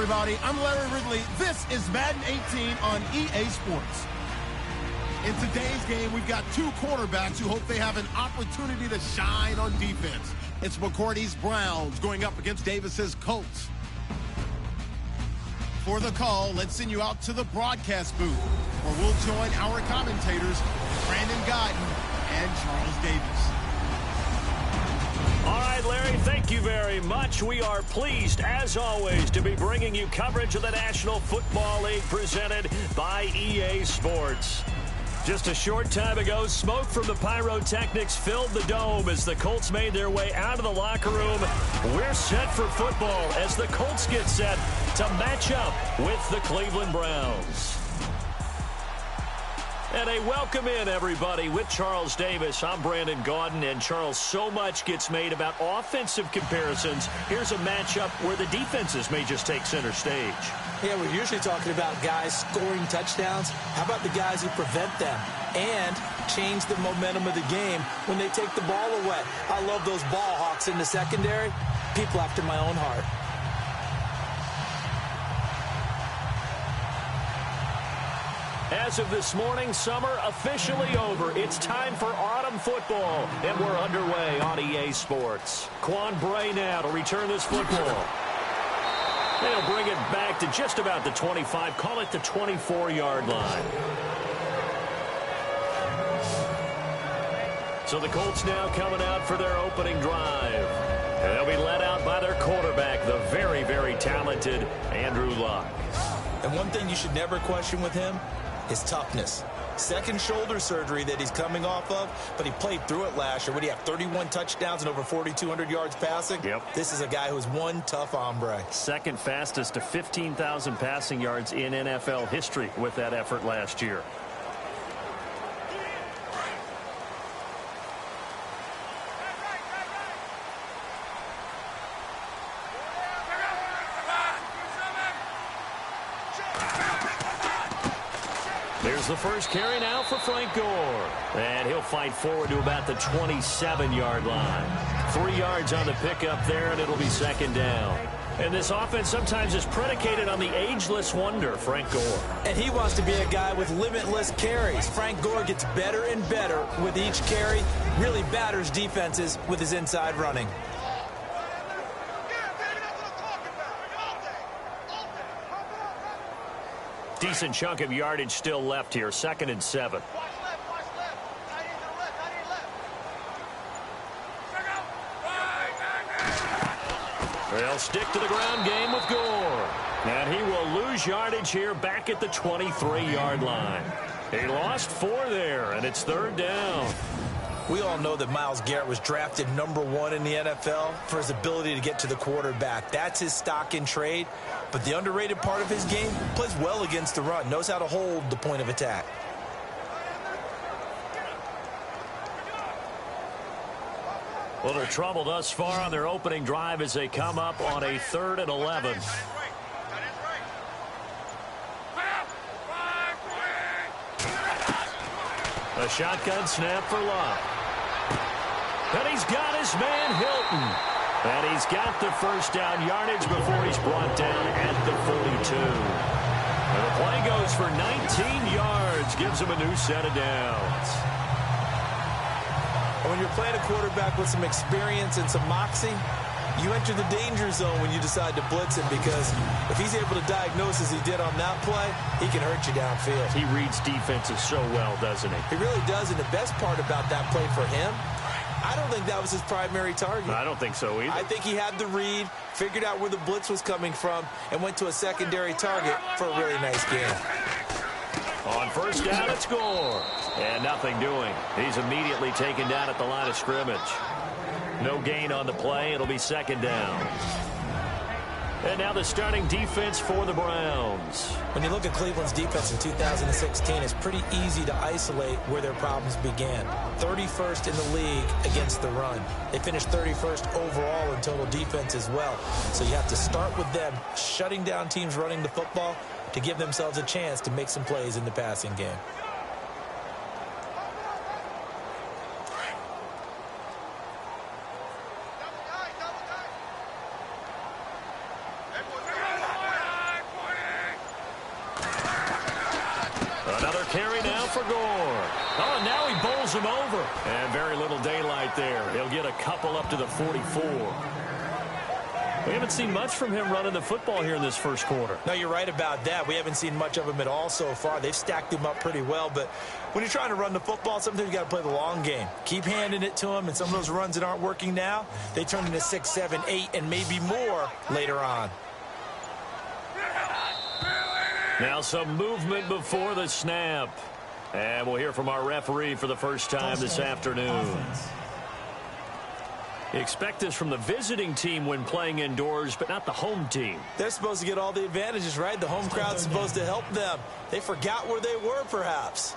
everybody. I'm Larry Ridley. This is Madden 18 on EA Sports. In today's game, we've got two quarterbacks who hope they have an opportunity to shine on defense. It's McCourty's Browns going up against Davis's Colts. For the call, let's send you out to the broadcast booth, where we'll join our commentators, Brandon Guyton and Charles Davis. All right, Larry, thank you very much. We are pleased, as always, to be bringing you coverage of the National Football League presented by EA Sports. Just a short time ago, smoke from the pyrotechnics filled the dome as the Colts made their way out of the locker room. We're set for football as the Colts get set to match up with the Cleveland Browns. And a welcome in, everybody, with Charles Davis. I'm Brandon Guyton, and Charles, so much gets made about offensive comparisons. Here's a matchup where the defenses may just take center stage. Yeah, we're usually talking about guys scoring touchdowns. How about the guys who prevent them and change the momentum of the game when they take the ball away? I love those ball hawks in the secondary. People after my own heart. As of this morning, summer officially over. It's time for autumn football, and we're underway on EA Sports. Quan Bray now to return this football. They'll bring it back to just about the 25, call it the 24-yard line. So the Colts now coming out for their opening drive. And they'll be led out by their quarterback, the very, very talented Andrew Luck. And one thing you should never question with him is toughness. Second shoulder surgery that he's coming off of, but he played through it last year. What do you have, 31 touchdowns and over 4,200 yards passing? Yep. This is a guy who's one tough hombre. Second fastest to 15,000 passing yards in NFL history with that effort last year. There's the first carry now for Frank Gore. And he'll fight forward to about the 27-yard line. 3 yards on the pickup there, and it'll be second down. And this offense sometimes is predicated on the ageless wonder, Frank Gore. And he wants to be a guy with limitless carries. Frank Gore gets better and better with each carry. Really batters defenses with his inside running. Decent chunk of yardage still left here. 2nd and 7. They'll stick to the ground game with Gore. And he will lose yardage here back at the 23-yard line. He lost 4 there, and it's 3rd down. We all know that Myles Garrett was drafted #1 in the NFL for his ability to get to the quarterback. That's his stock in trade. But the underrated part of his game, plays well against the run, knows how to hold the point of attack. Little trouble thus far on their opening drive as they come up on a 3rd and 11. A shotgun snap for Luck. And he's got his man Hilton. And he's got the first down yardage before he's brought down at the 42. And the play goes for 19 yards, gives him a new set of downs. When you're playing a quarterback with some experience and some moxie, you enter the danger zone when you decide to blitz him, because if he's able to diagnose as he did on that play, he can hurt you downfield. He reads defenses so well, doesn't he? He really does, and the best part about that play for him, I don't think that was his primary target. I don't think so either. I think he had the read, figured out where the blitz was coming from, and went to a secondary target for a really nice game. On first down, it's Gore. And nothing doing. He's immediately taken down at the line of scrimmage. No gain on the play. It'll be second down. And now the starting defense for the Browns. When you look at Cleveland's defense in 2016, it's pretty easy to isolate where their problems began. 31st in the league against the run. They finished 31st overall in total defense as well. So you have to start with them shutting down teams running the football to give themselves a chance to make some plays in the passing game. Another carry now for Gore. Oh, and now he bowls him over. And very little daylight there. He'll get a couple up to the 44. We haven't seen much from him running the football here in this first quarter. No, you're right about that. We haven't seen much of him at all so far. They've stacked him up pretty well, but when you're trying to run the football, sometimes you got to play the long game. Keep handing it to him, and some of those runs that aren't working now, they turn into 6, 7, 8, and maybe more later on. Now some movement before the snap. And we'll hear from our referee for the first time this afternoon. You expect this from the visiting team when playing indoors, but not the home team. They're supposed to get all the advantages, right? The home crowd's supposed to help them. They forgot where they were, perhaps.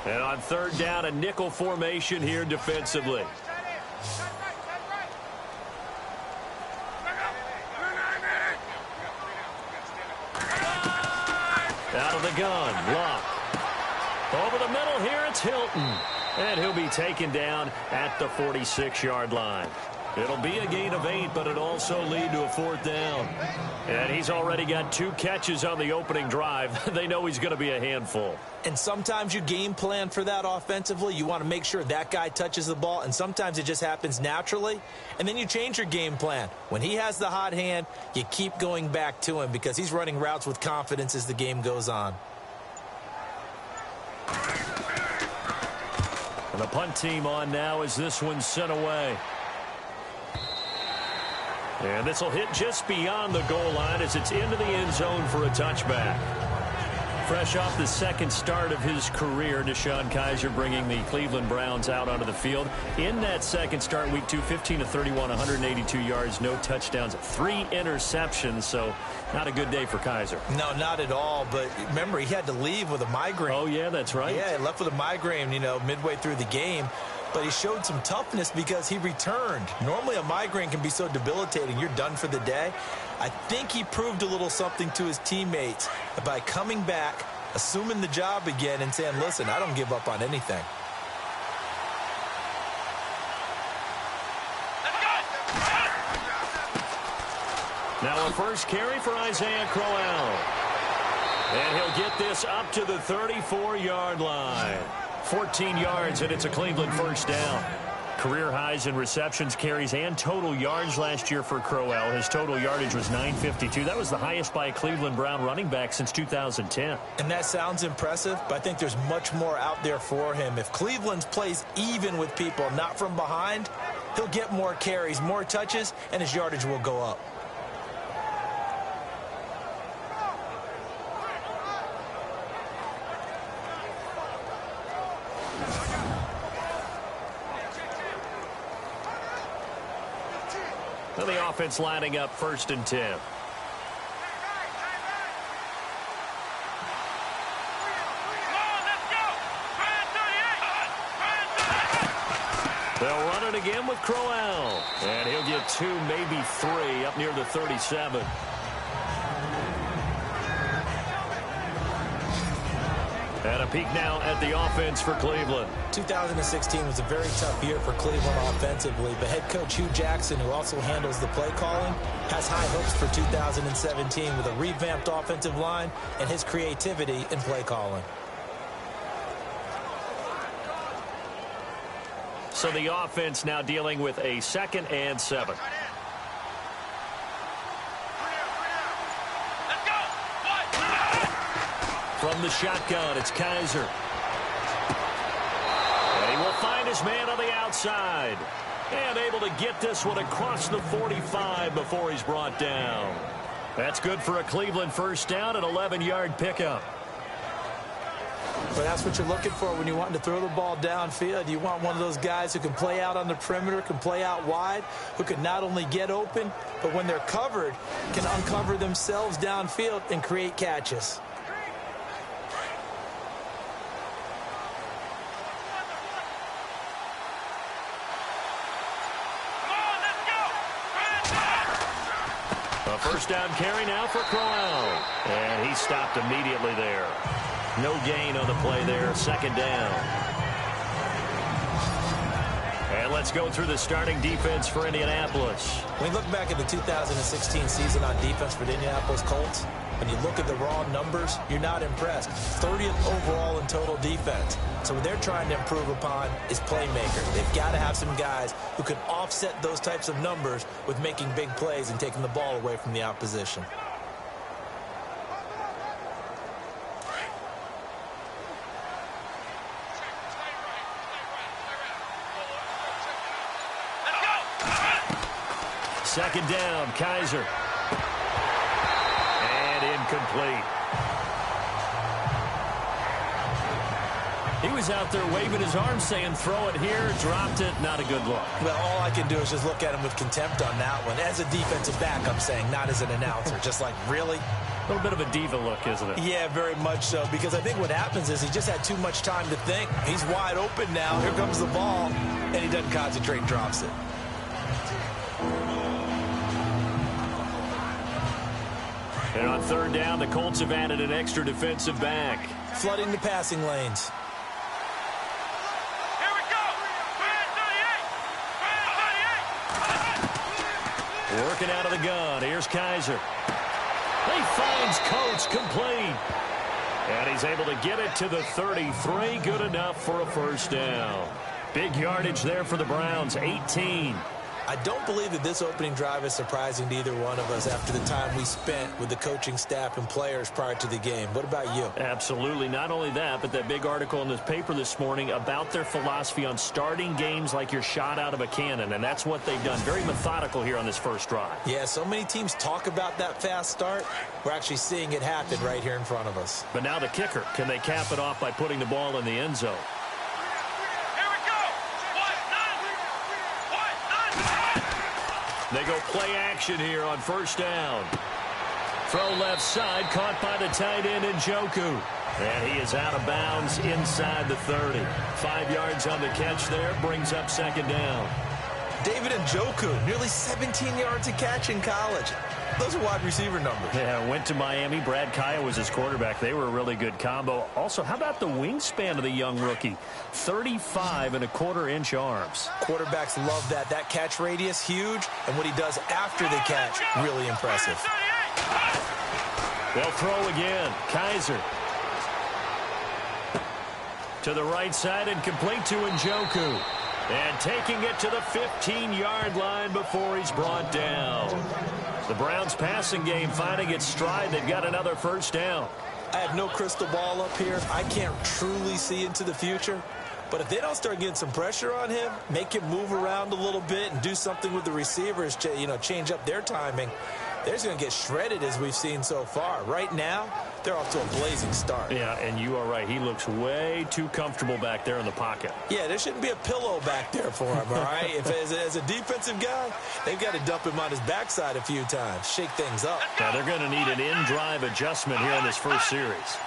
And on third down, a nickel formation here defensively. Out of the gun, Luck. Over the middle here, it's Hilton. And he'll be taken down at the 46-yard line. It'll be a gain of 8, but it'll also lead to a 4th down. And he's already got 2 catches on the opening drive. They know he's going to be a handful. And sometimes you game plan for that offensively. You want to make sure that guy touches the ball, and sometimes it just happens naturally. And then you change your game plan. When he has the hot hand, you keep going back to him because he's running routes with confidence as the game goes on. And the punt team on now as this one's sent away. And this will hit just beyond the goal line as it's into the end zone for a touchback. Fresh off the second start of his career, DeShone Kizer bringing the Cleveland Browns out onto the field. In that second start, week 2, 15 of 31, 182 yards, no touchdowns, 3 interceptions, so not a good day for Kizer. No, not at all, but remember, he had to leave with a migraine. Oh, yeah, that's right. Yeah, he left with a migraine, midway through the game. But he showed some toughness because he returned. Normally a migraine can be so debilitating. You're done for the day. I think he proved a little something to his teammates by coming back, assuming the job again, and saying, listen, I don't give up on anything. Now a first carry for Isaiah Crowell. And he'll get this up to the 34-yard line. 14 yards, and it's a Cleveland first down. Career highs in receptions, carries, and total yards last year for Crowell. His total yardage was 952. That was the highest by a Cleveland Brown running back since 2010. And that sounds impressive, but I think there's much more out there for him. If Cleveland plays even with people, not from behind, he'll get more carries, more touches, and his yardage will go up. Well, the offense lining up 1st and 10. They'll run it again with Crowell. And he'll get 2, maybe 3 up near the 37. And a peek now at the offense for Cleveland. 2016 was a very tough year for Cleveland offensively, but head coach Hugh Jackson, who also handles the play calling, has high hopes for 2017 with a revamped offensive line and his creativity in play calling. So the offense now dealing with a 2nd and 7. From the shotgun, it's Kizer. And he will find his man on the outside. And able to get this one across the 45 before he's brought down. That's good for a Cleveland first down, an 11-yard pickup. But that's what you're looking for when you want to throw the ball downfield. You want one of those guys who can play out on the perimeter, can play out wide, who can not only get open, but when they're covered, can uncover themselves downfield and create catches. A first down carry now for Crowell. And he stopped immediately there. No gain on the play there. 2nd down. And let's go through the starting defense for Indianapolis. When you look back at the 2016 season on defense for the Indianapolis Colts, when you look at the raw numbers, you're not impressed. 30th overall in total defense. So what they're trying to improve upon is playmaker. They've got to have some guys who can offset those types of numbers with making big plays and taking the ball away from the opposition. Second down, Kaiser. And incomplete. He was out there waving his arms saying, throw it here, dropped it, not a good look. Well, all I can do is just look at him with contempt on that one. As a defensive back, I'm saying, not as an announcer. Just like, really? A little bit of a diva look, isn't it? Yeah, very much so, because I think what happens is he just had too much time to think. He's wide open now. Here comes the ball, and he doesn't concentrate and drops it. And on third down, the Colts have added an extra defensive back. Flooding the passing lanes. Here we go. 38. Working out of the gun. Here's Kaiser. He finds Coates complete. And he's able to get it to the 33. Good enough for a first down. Big yardage there for the Browns, 18. I don't believe that this opening drive is surprising to either one of us after the time we spent with the coaching staff and players prior to the game. What about you? Absolutely. Not only that, but that big article in this paper this morning about their philosophy on starting games like you're shot out of a cannon, and that's what they've done. Very methodical here on this first drive. Yeah, so many teams talk about that fast start. We're actually seeing it happen right here in front of us. But now the kicker. Can they cap it off by putting the ball in the end zone? They go play action here on first down. Throw left side, caught by the tight end Njoku. And he is out of bounds inside the 30. 5 yards on the catch there, brings up second down. David Njoku, nearly 17 yards a catch in college. Those are wide receiver numbers. Yeah, went to Miami. Brad Kaya was his quarterback. They were a really good combo. Also, how about the wingspan of the young rookie? 35.25-inch arms. Quarterbacks love that. That catch radius, huge. And what he does after the catch, really impressive. They'll throw again. Kaiser. To the right side and complete to Njoku. And taking it to the 15-yard line before he's brought down. The Browns passing game finding its stride. They've got another first down. I have no crystal ball up here. I can't truly see into the future. But if they don't start getting some pressure on him, make him move around a little bit and do something with the receivers, change up their timing, they're just going to get shredded as we've seen so far. Right now, they're off to a blazing start. Yeah, and you are right. He looks way too comfortable back there in the pocket. Yeah, there shouldn't be a pillow back there for him, all right? As a defensive guy, they've got to dump him on his backside a few times, shake things up. Now, they're going to need an in-drive adjustment here in this first series.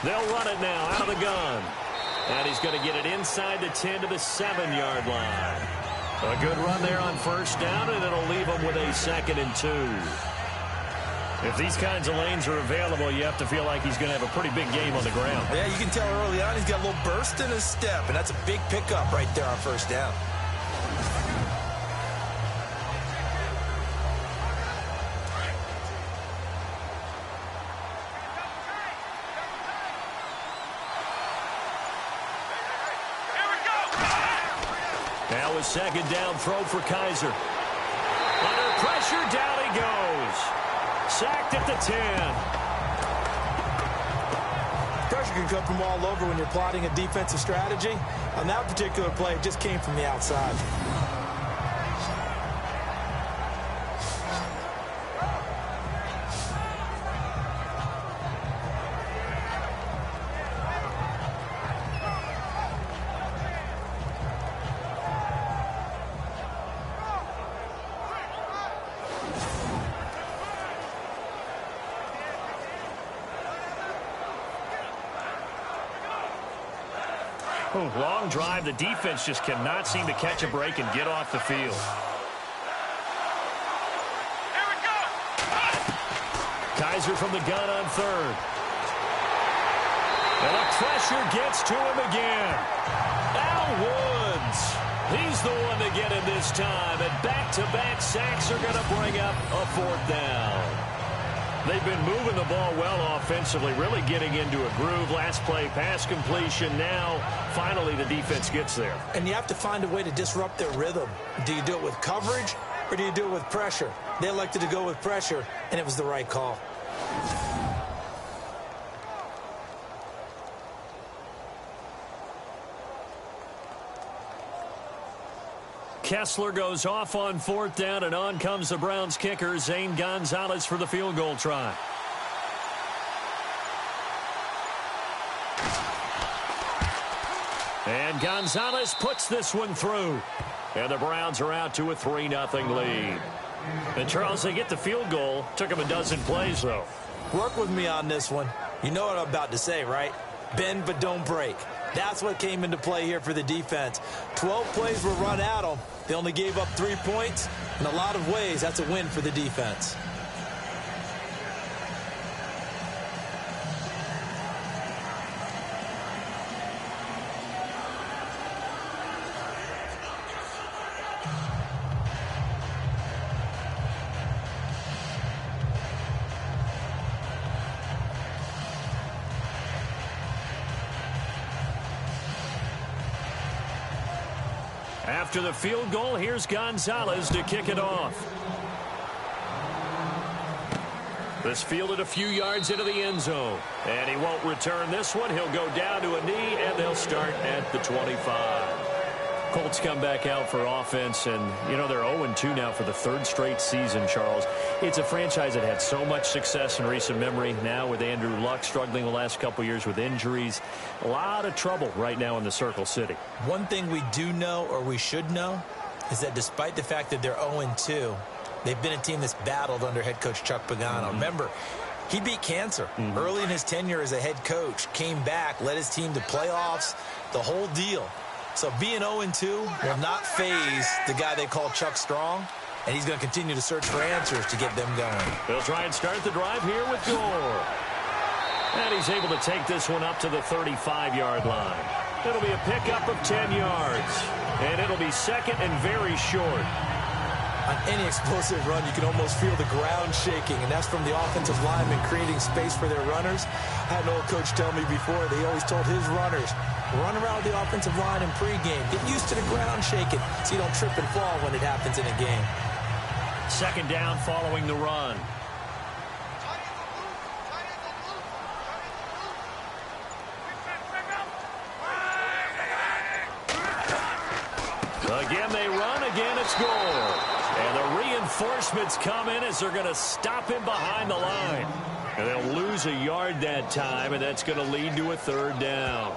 They'll run it now out of the gun. And he's going to get it inside the 10 to the 7-yard line. A good run there on first down, and it'll leave him with a 2nd and 2. If these kinds of lanes are available, you have to feel like he's going to have a pretty big game on the ground. Yeah, you can tell early on he's got a little burst in his step, and that's a big pickup right there on first down. Now a second down throw for Kaiser. Under pressure, down he goes. Sacked at the 10. Pressure can come from all over when you're plotting a defensive strategy. On that particular play, it just came from the outside. Long drive. The defense just cannot seem to catch a break and get off the field. Here we go. Kaiser from the gun on third. And the pressure gets to him again. Al Woods. He's the one to get him this time. And back-to-back sacks are going to bring up a 4th down. They've been moving the ball well offensively, really getting into a groove. Last play, pass completion. Now, finally, the defense gets there. And you have to find a way to disrupt their rhythm. Do you do it with coverage, or do you do it with pressure? They elected to go with pressure, and it was the right call. Kessler goes off on 4th down, and on comes the Browns kicker, Zane Gonzalez, for the field goal try. And Gonzalez puts this one through. And the Browns are out to a 3-0 lead. And, Charles, they get the field goal. Took them a dozen plays, though. Work with me on this one. You know what I'm about to say, right? Bend but don't break. That's what came into play here for the defense. 12 plays were run at them. They only gave up 3 points. In a lot of ways, that's a win for the defense. After the field goal, here's Gonzalez to kick it off. This fielded a few yards into the end zone. And he won't return this one. He'll go down to a knee, and they'll start at the 25. Colts come back out for offense, and, you know, they're 0-2 now for the 3rd straight season, Charles. It's a franchise that had so much success in recent memory. Now with Andrew Luck struggling the last couple years with injuries. A lot of trouble right now in the Circle City. One thing we do know, or we should know, is that despite the fact that they're 0-2, they've been a team that's battled under head coach Chuck Pagano. Remember, he beat cancer early in his tenure as a head coach, came back, led his team to playoffs, the whole deal. So being 0-2 will not faze the guy they call Chuck Strong, and he's going to continue to search for answers to get them going. They'll try and start the drive here with Gore. And he's able to take this one up to the 35-yard line. It'll be a pickup of 10 yards. And it'll be second and very short. On any explosive run, you can almost feel the ground shaking, and that's from the offensive linemen creating space for their runners. I had an old coach tell me before, they always told his runners, run around the offensive line in pregame. Get used to the ground shaking so you don't trip and fall when it happens in a game. Second down following the run. Again, they run. Again, it's Gore. And the reinforcements come in as they're going to stop him behind the line. And they'll lose a yard that time, and that's going to lead to a 3rd down.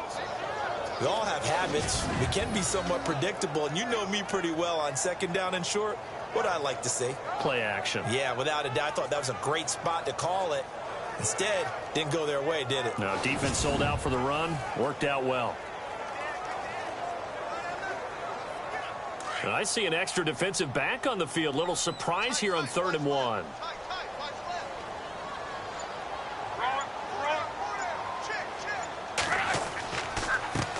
We all have habits. We can be somewhat predictable, and you know me pretty well on 2nd down and short. What I like to say? Play action. Yeah, without a doubt. I thought that was a great spot to call it. Instead, didn't go their way, did it? No, defense sold out for the run. Worked out well. And I see an extra defensive back on the field. Little surprise here on 3rd and 1.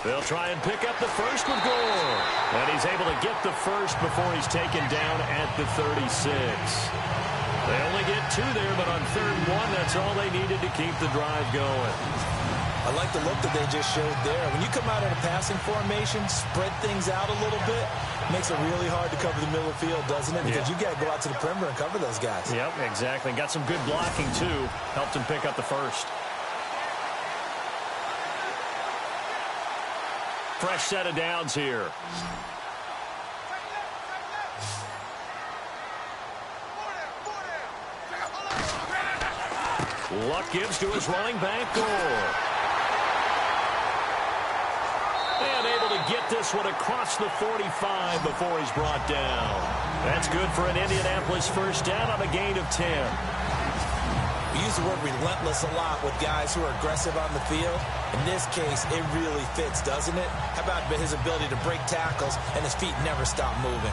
They'll try and pick up the first with Gore. And he's able to get the first before he's taken down at the 36. They only get 2 there, but on 3rd and 1, that's all they needed to keep the drive going. I like the look that they just showed there. When you come out in a passing formation, spread things out a little bit, makes it really hard to cover the middle of the field, doesn't it? Because you got to go out to the perimeter and cover those guys. Yep, exactly. Got some good blocking, too. Helped him pick up the first. Fresh set of downs here. Luck gives to his running back, Gore. And able to get this one across the 45 before he's brought down. That's good for an Indianapolis first down on a gain of 10. We use the word relentless a lot with guys who are aggressive on the field. In this case, it really fits, doesn't it? How about his ability to break tackles and his feet never stop moving?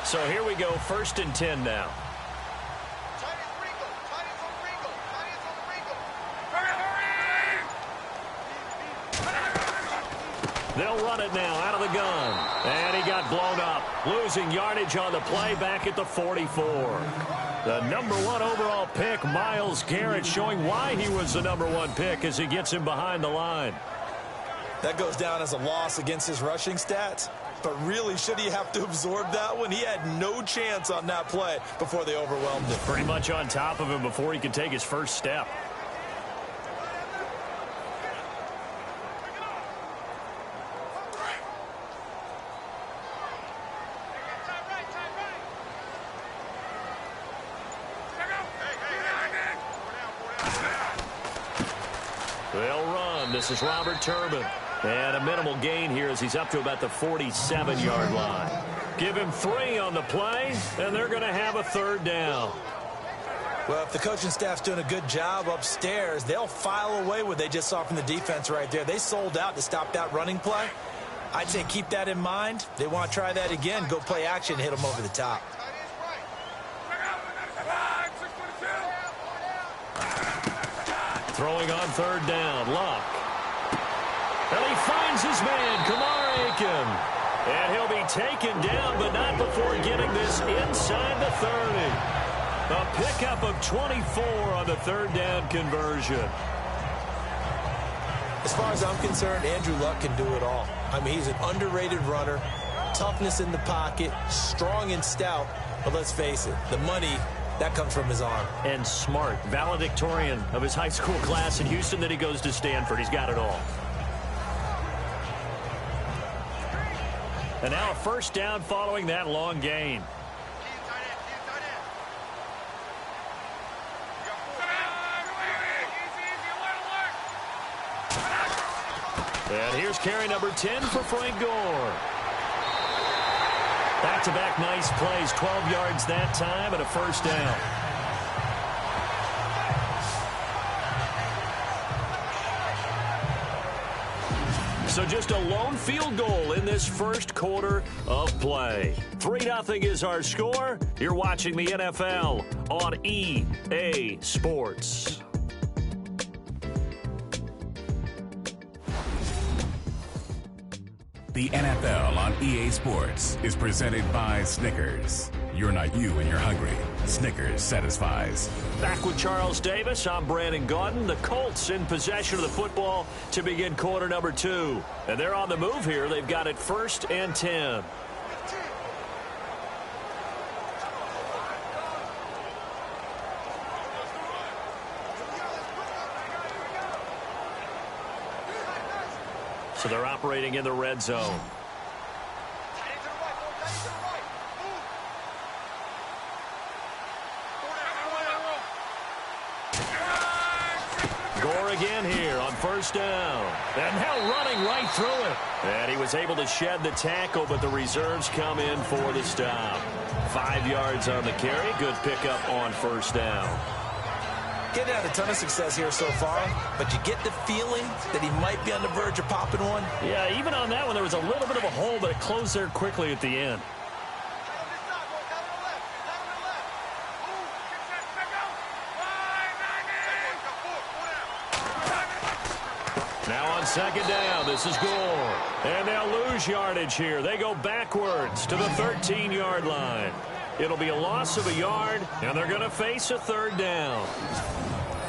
So here we go, 1st and 10 now. They'll run it now out of the gun. And he got blown up. Losing yardage on the play back at the 44. The #1 overall pick, Myles Garrett, showing why he was the #1 pick as he gets him behind the line. That goes down as a loss against his rushing stats. But really, should he have to absorb that one? He had no chance on that play before they overwhelmed him. Pretty much on top of him before he could take his first step. They'll run. This is Robert Turbin. And a minimal gain here as he's up to about the 47-yard line. Give him 3 on the play, and they're going to have a 3rd down. Well, if the coaching staff's doing a good job upstairs, they'll file away what they just saw from the defense right there. They sold out to stop that running play. I'd say keep that in mind. They want to try that again, go play action, hit them over the top. Throwing on 3rd down, Luck. And he finds his man, Kamar Aiken. And he'll be taken down, but not before getting this inside the 30. A pickup of 24 on the 3rd down conversion. As far as I'm concerned, Andrew Luck can do it all. I mean, he's an underrated runner, toughness in the pocket, strong and stout. But let's face it, the money, that comes from his arm. And smart, valedictorian of his high school class in Houston. Then he goes to Stanford. He's got it all. And now a 1st down following that long gain. And here's carry number 10 for Frank Gore. Back-to-back nice plays, 12 yards that time and a 1st down. So just a lone field goal in this 1st quarter of play. 3-0 is our score. You're watching the NFL on EA Sports. The NFL on EA Sports is presented by Snickers. You're not you when you're hungry. Snickers satisfies. Back with Charles Davis, I'm Brandon Gaudin. The Colts in possession of the football to begin quarter number 2. And they're on the move here. They've got it 1st and 10. So they're operating in the red zone. Gore again here on 1st down. And now running right through it. And he was able to shed the tackle, but the reserves come in for the stop. 5 yards on the carry. Good pickup on 1st down. Getting had a ton of success here so far, but you get the feeling that he might be on the verge of popping one. Yeah, even on that one, there was a little bit of a hole, but it closed there quickly at the end. Now on 2nd down, this is Gore. And they'll lose yardage here. They go backwards to the 13-yard line. It'll be a loss of a yard, and they're going to face a 3rd down.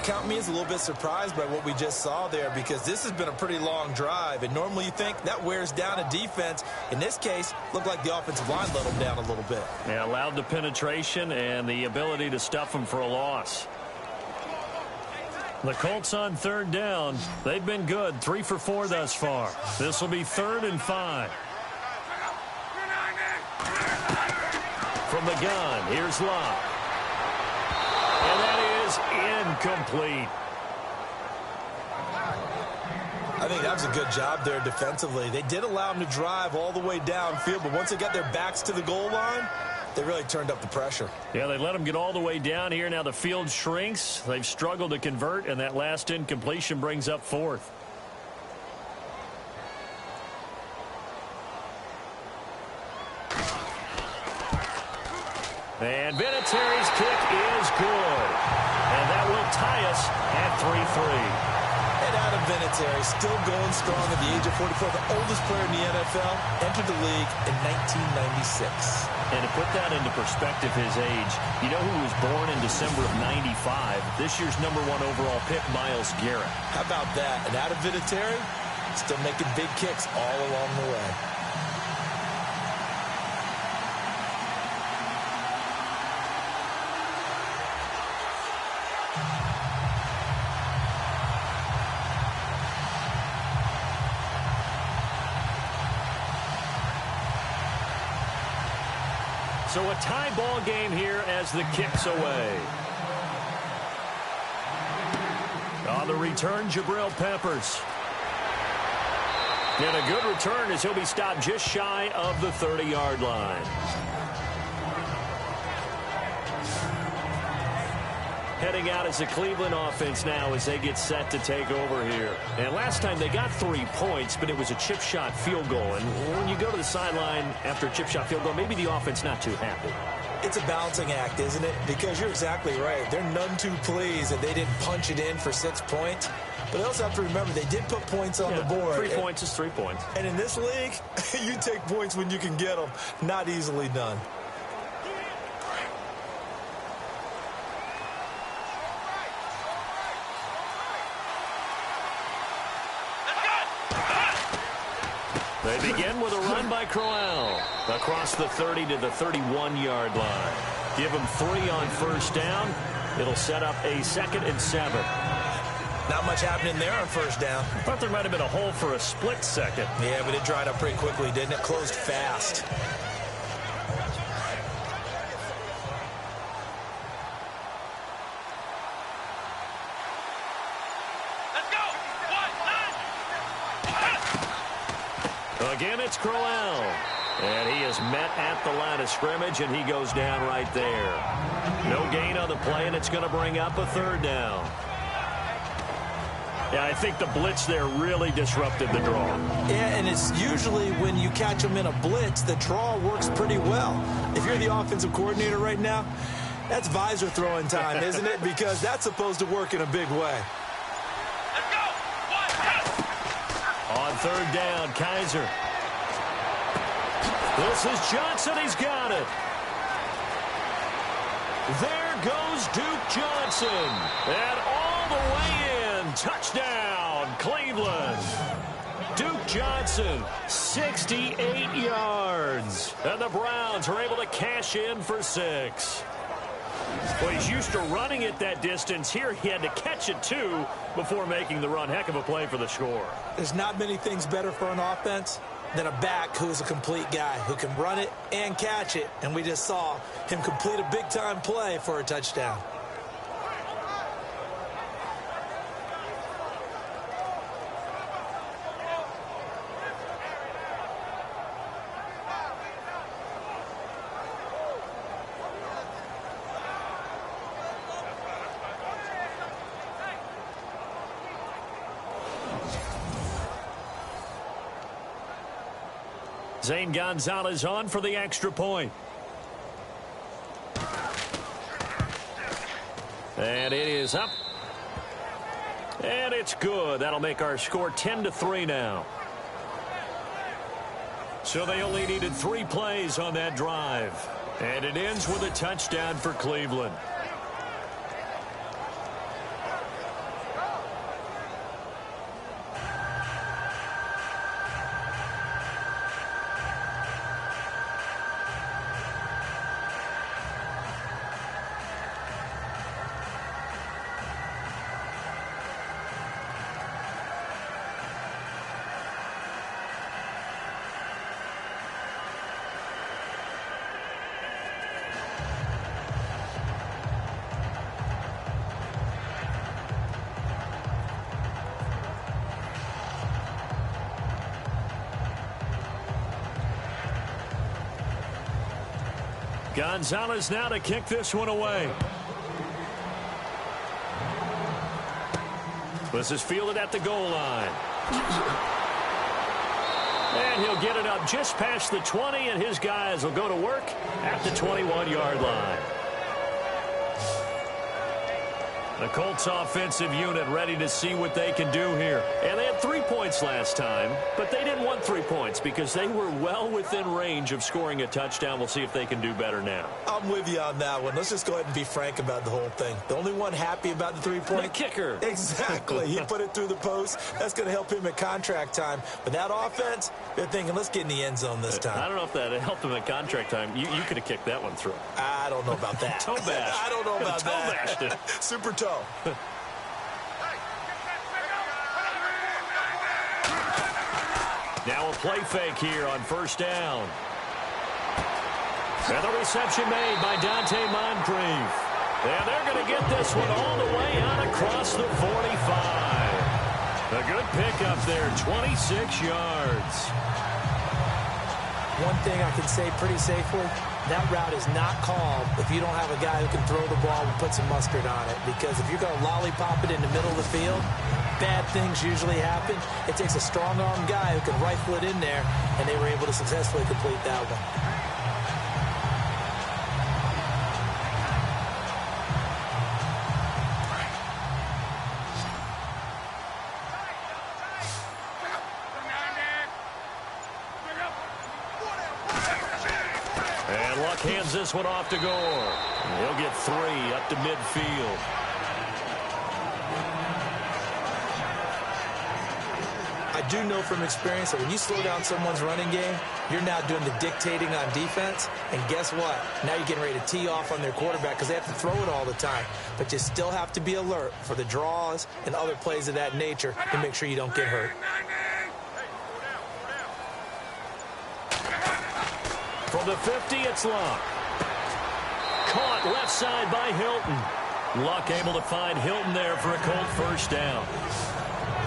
Count me as a little bit surprised by what we just saw there, because this has been a pretty long drive, and normally you think that wears down a defense. In this case, looked like the offensive line let them down a little bit. Yeah, allowed the penetration and the ability to stuff them for a loss. The Colts on 3rd down. They've been good, 3 for 4 thus far. This will be 3rd and 5. From the gun, here's Luck. And that is incomplete. I think that was a good job there defensively. They did allow him to drive all the way downfield, but once they got their backs to the goal line, they really turned up the pressure. Yeah, they let them get all the way down here. Now the field shrinks. They've struggled to convert, and that last incompletion brings up 4th. And Vinatieri's kick is good. And that will tie us at 3-3. And Adam Vinatieri, still going strong at the age of 44, the oldest player in the NFL, entered the league in 1996. And to put that into perspective, his age, you know who was born in December of 95? This year's #1 overall pick, Myles Garrett. How about that? And Adam Vinatieri, still making big kicks all along the way. So a tie ball game here as the kick's away. On the return, Jabril Peppers. And a good return as he'll be stopped just shy of the 30-yard line. Heading out as the Cleveland offense now as they get set to take over here. And last time they got 3 points, but it was a chip shot field goal. And when you go to the sideline after a chip shot field goal, maybe the offense not too happy. It's a balancing act, isn't it? Because you're exactly right. They're none too pleased that they didn't punch it in for 6 points. But they also have to remember they did put points on the board. 3 points is 3 points. And in this league, you take points when you can get them. Not easily done. They begin with a run by Crowell across the 30 to the 31-yard line. Give them 3 on first down. It'll set up a 2nd and 7. Not much happening there on first down. I thought there might have been a hole for a split second. Yeah, but it dried up pretty quickly, didn't it? Closed fast. Again, it's Crowell. And he is met at the line of scrimmage, and he goes down right there. No gain on the play, and it's going to bring up a 3rd down. Yeah, I think the blitz there really disrupted the draw. Yeah, and it's usually when you catch them in a blitz, the draw works pretty well. If you're the offensive coordinator right now, that's visor throwing time, isn't it? Because that's supposed to work in a big way. Let's go. On 3rd down, Kaiser. This is Johnson. He's got it. There goes Duke Johnson. And all the way in. Touchdown, Cleveland. Duke Johnson, 68 yards. And the Browns are able to cash in for 6. Well, he's used to running it that distance. Here he had to catch it, too, before making the run. Heck of a play for the score. There's not many things better for an offense than a back who's a complete guy who can run it and catch it. And we just saw him complete a big-time play for a touchdown. Zane Gonzalez on for the extra point. And it is up. And it's good. That'll make our score 10-3 now. So they only needed 3 plays on that drive. And it ends with a touchdown for Cleveland. Gonzalez now to kick this one away. This is fielded at the goal line. And he'll get it up just past the 20, and his guys will go to work at the 21-yard line. The Colts offensive unit ready to see what they can do here. And they had 3 points last time, but they didn't want 3 points because they were well within range of scoring a touchdown. We'll see if they can do better now. I'm with you on that one. Let's just go ahead and be frank about the whole thing. The only one happy about the 3-point. The kicker. Exactly. He put it through the post. That's going to help him at contract time. But that offense, they're thinking, let's get in the end zone this time. I don't know if that helped him at contract time. You could have kicked that one through. I don't know about that. Toe bash. I don't know about toe that. Bashed it. Super toe. Now a play fake here on first down. And the reception made by Dante Moncrief. And they're going to get this one all the way out across the 45. A good pickup there, 26 yards. One thing I can say pretty safely, that route is not called if you don't have a guy who can throw the ball and put some mustard on it. Because if you're going to lollipop it in the middle of the field, bad things usually happen. It takes a strong-arm guy who can rifle it in there, and they were able to successfully complete that one. And Luck hands this one off to Gore. He'll get 3 up to midfield. I do know from experience that when you slow down someone's running game, you're now doing the dictating on defense. And guess what? Now you're getting ready to tee off on their quarterback because they have to throw it all the time. But you still have to be alert for the draws and other plays of that nature to make sure you don't get hurt. From the 50, it's Luck. Caught left side by Hilton. Luck able to find Hilton there for a Colt first down.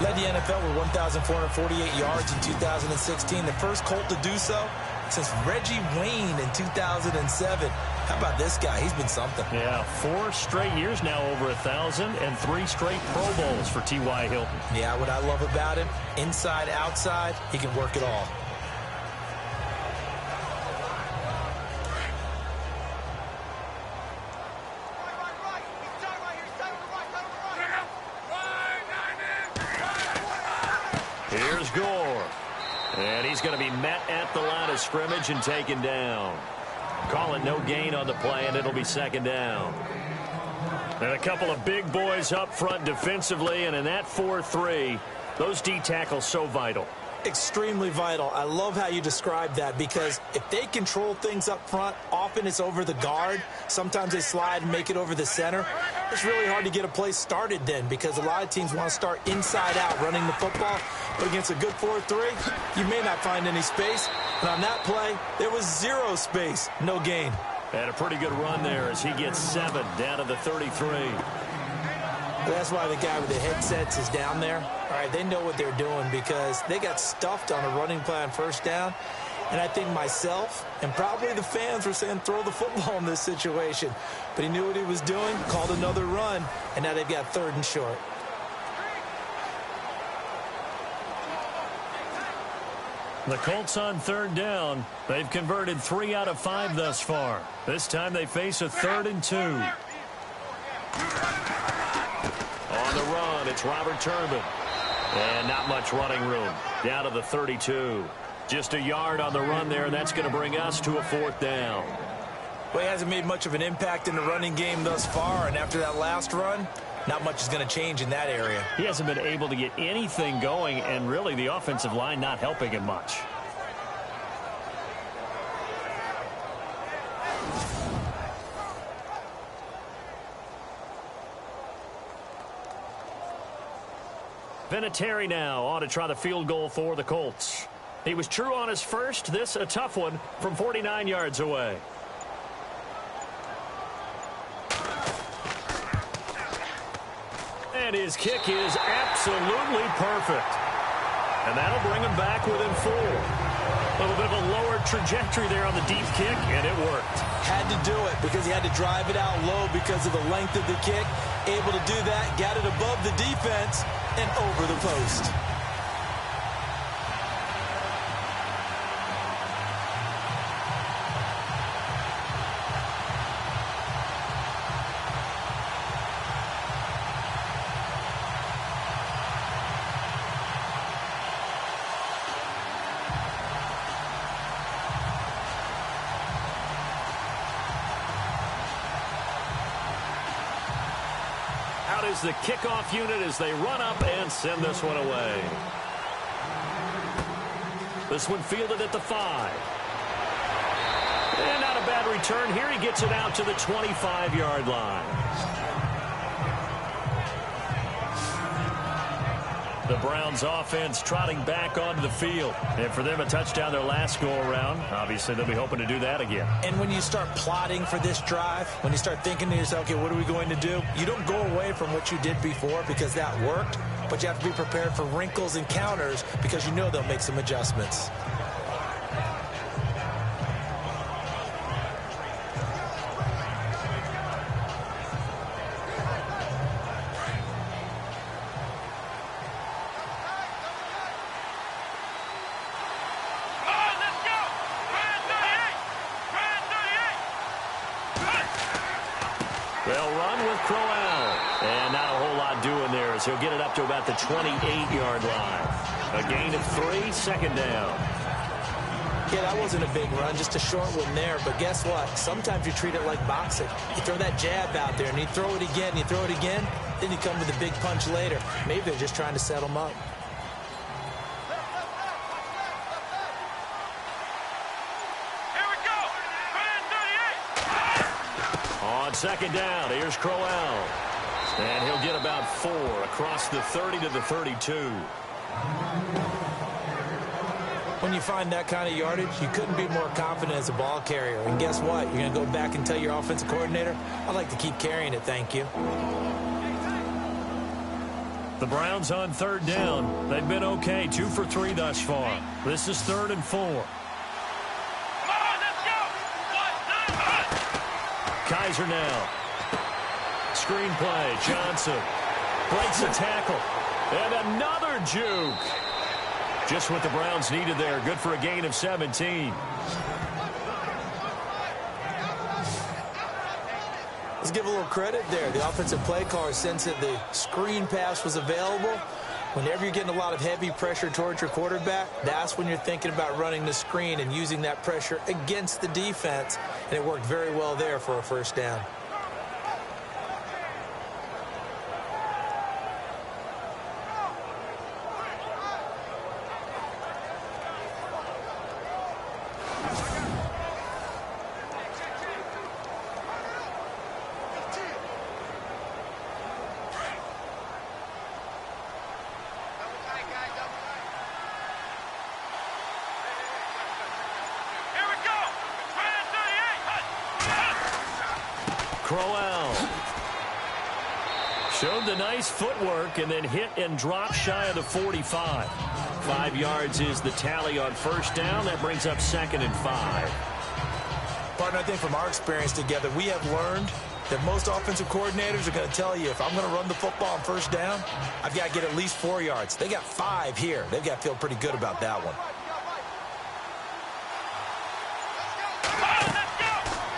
Led the NFL with 1,448 yards in 2016. The first Colt to do so since Reggie Wayne in 2007. How about this guy? He's been something. Yeah, 4 straight years now over 1,000 and 3 straight Pro Bowls for T.Y. Hilton. Yeah, what I love about him, inside, outside, he can work it all. Here's Gore. And he's going to be met at the line of scrimmage and taken down. Call it no gain on the play, and it'll be second down. And a couple of big boys up front defensively, and in that 4-3, those D tackles so vital. Extremely vital. I love how you describe that because if they control things up front, often it's over the guard. Sometimes they slide and make it over the center. It's really hard to get a play started then because a lot of teams want to start inside out running the football. But against a good 4-3, you may not find any space. But on that play, there was 0 space. No gain. And a pretty good run there as he gets 7 down to the 33. That's why the guy with the headsets is down there. All right, they know what they're doing because they got stuffed on a running play on first down. And I think myself and probably the fans were saying throw the football in this situation. But he knew what he was doing, called another run, and now they've got 3rd and short. The Colts on 3rd down. They've converted 3 out of 5 thus far. This time they face a 3rd and 2. On the run, it's Robert Turbin. And not much running room. Down to the 32. Just a yard on the run there, and that's going to bring us to a 4th down. Well, he hasn't made much of an impact in the running game thus far, and after that last run, not much is going to change in that area. He hasn't been able to get anything going, and really the offensive line not helping him much. Vinatieri now on to try the field goal for the Colts. He was true on his first. This a tough one from 49 yards away. And his kick is absolutely perfect. And that'll bring him back within 4. A little bit of a lower trajectory there on the deep kick, and it worked. Had to do it because he had to drive it out low because of the length of the kick. Able to do that, got it above the defense and over the post. is the kickoff unit as they run up and send this one away. This one fielded at the 5. And not a bad return here. He gets it out to the 25-yard line. The Browns offense trotting back onto the field. And for them, a touchdown their last go-around. Obviously, they'll be hoping to do that again. And when you start plotting for this drive, when you start thinking to yourself, okay, what are we going to do? You don't go away from what you did before because that worked, but you have to be prepared for wrinkles and counters because you know they'll make some adjustments. They'll run with Crowell. And not a whole lot doing there as he'll get it up to about the 28-yard line. A gain of 3, second down. Yeah, that wasn't a big run, just a short one there. But guess what? Sometimes you treat it like boxing. You throw that jab out there, and you throw it again, you throw it again, then you come with a big punch later. Maybe they're just trying to set them up. On second down, here's Crowell. And he'll get about 4 across the 30 to the 32. When you find that kind of yardage, you couldn't be more confident as a ball carrier. And guess what? You're going to go back and tell your offensive coordinator, I'd like to keep carrying it, thank you. The Browns on third down. They've been okay, 2 for 3 thus far. This is 3rd and 4. Kaiser now. Screen play. Johnson breaks a tackle. And another juke. Just what the Browns needed there. Good for a gain of 17. Let's give a little credit there. The offensive play caller sensed that the screen pass was available. Whenever you're getting a lot of heavy pressure towards your quarterback, that's when you're thinking about running the screen and using that pressure against the defense. And it worked very well there for a first down. Crowell showed the nice footwork and then hit and dropped shy of the 45. 5 yards is the tally on first down. That brings up 2nd and 5. Partner, I think from our experience together, we have learned that most offensive coordinators are going to tell you, if I'm going to run the football on first down, I've got to get at least 4 yards. They got 5 here. They've got to feel pretty good about that one.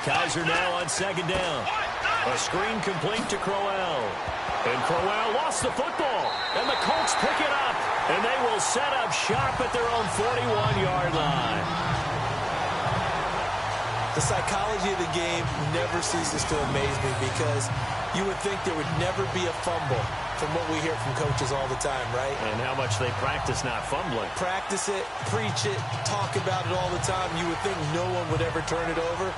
Kaiser now on second down. A screen complete to Crowell. And Crowell lost the football. And the Colts pick it up. And they will set up shop at their own 41-yard line. The psychology of the game never ceases to amaze me because you would think there would never be a fumble from what we hear from coaches all the time, right? And how much they practice not fumbling. Practice it, preach it, talk about it all the time. You would think no one would ever turn it over.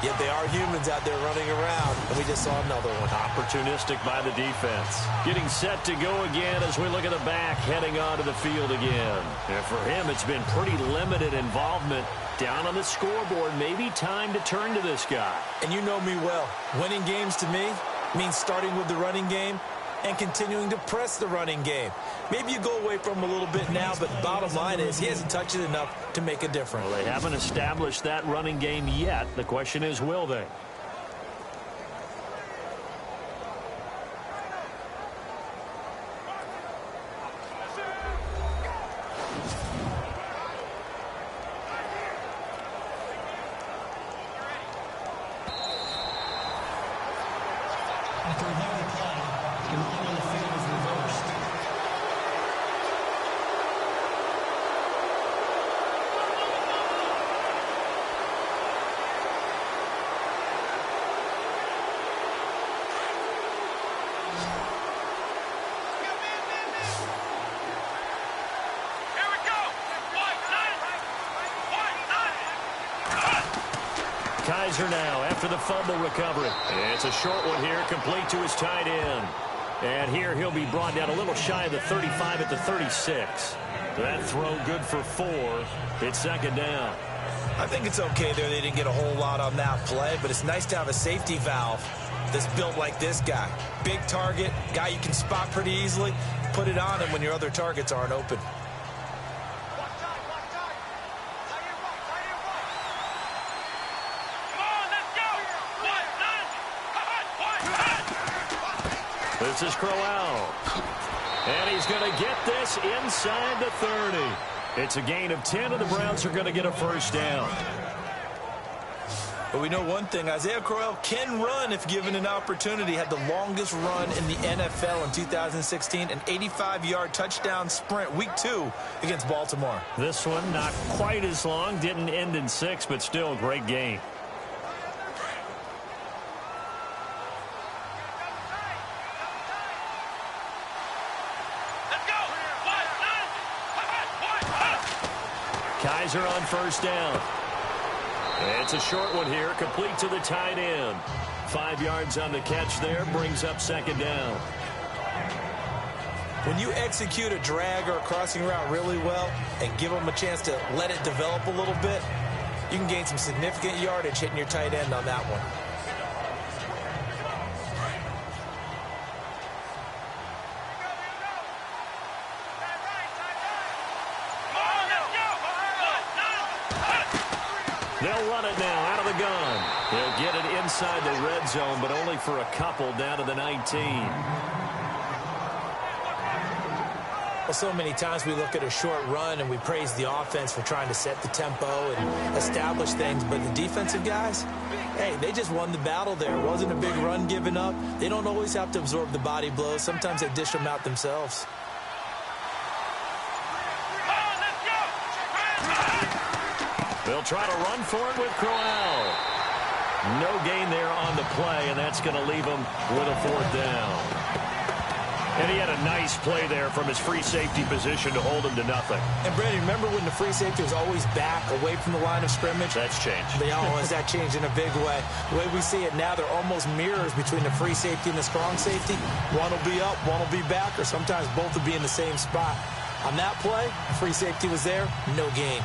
Yet they are humans out there running around, and we just saw another one. Opportunistic by the defense. Getting set to go again as we look at the back, heading onto the field again. And for him, it's been pretty limited involvement. Down on the scoreboard, maybe time to turn to this guy. And you know me well. Winning games to me means starting with the running game and continuing to press the running game. Maybe you go away from him a little bit now, but bottom line is he hasn't touched it enough to make a difference. Well, they haven't established that running game yet. The question is, will they? Kaiser now after the fumble recovery. It's a short one here, complete to his tight end. And here he'll be brought down a little shy of the 35 at the 36. That throw good for 4. It's second down. I think it's okay there. They didn't get a whole lot on that play, but it's nice to have a safety valve that's built like this guy. Big target, guy you can spot pretty easily. Put it on him when your other targets aren't open. This is Crowell. And he's going to get this inside the 30. It's a gain of 10, and the Browns are going to get a first down. But we know one thing, Isaiah Crowell can run if given an opportunity. Had the longest run in the NFL in 2016, an 85-yard touchdown sprint, week 2 against Baltimore. This one not quite as long, didn't end in 6, but still a great game. Kaiser on first down. It's a short one here, complete to the tight end. 5 yards on the catch there, brings up second down. When you execute a drag or a crossing route really well and give them a chance to let it develop a little bit, you can gain some significant yardage hitting your tight end on that one. They'll run it now out of the gun. They'll get it inside the red zone, but only for a couple down to the 19. Well, so many times we look at a short run and we praise the offense for trying to set the tempo and establish things, but the defensive guys, hey, they just won the battle there. It wasn't a big run given up. They don't always have to absorb the body blows. Sometimes they dish them out themselves. They'll try to run for it with Crowell. No gain there on the play, and that's going to leave him with a fourth down. And he had a nice play there from his free safety position to hold him to nothing. And, Brandon, remember when the free safety was always back, away from the line of scrimmage? That's changed. Has that changed in a big way? The way we see it now, they're almost mirrors between the free safety and the strong safety. One will be up, one will be back, or sometimes both will be in the same spot. On that play, free safety was there, no gain.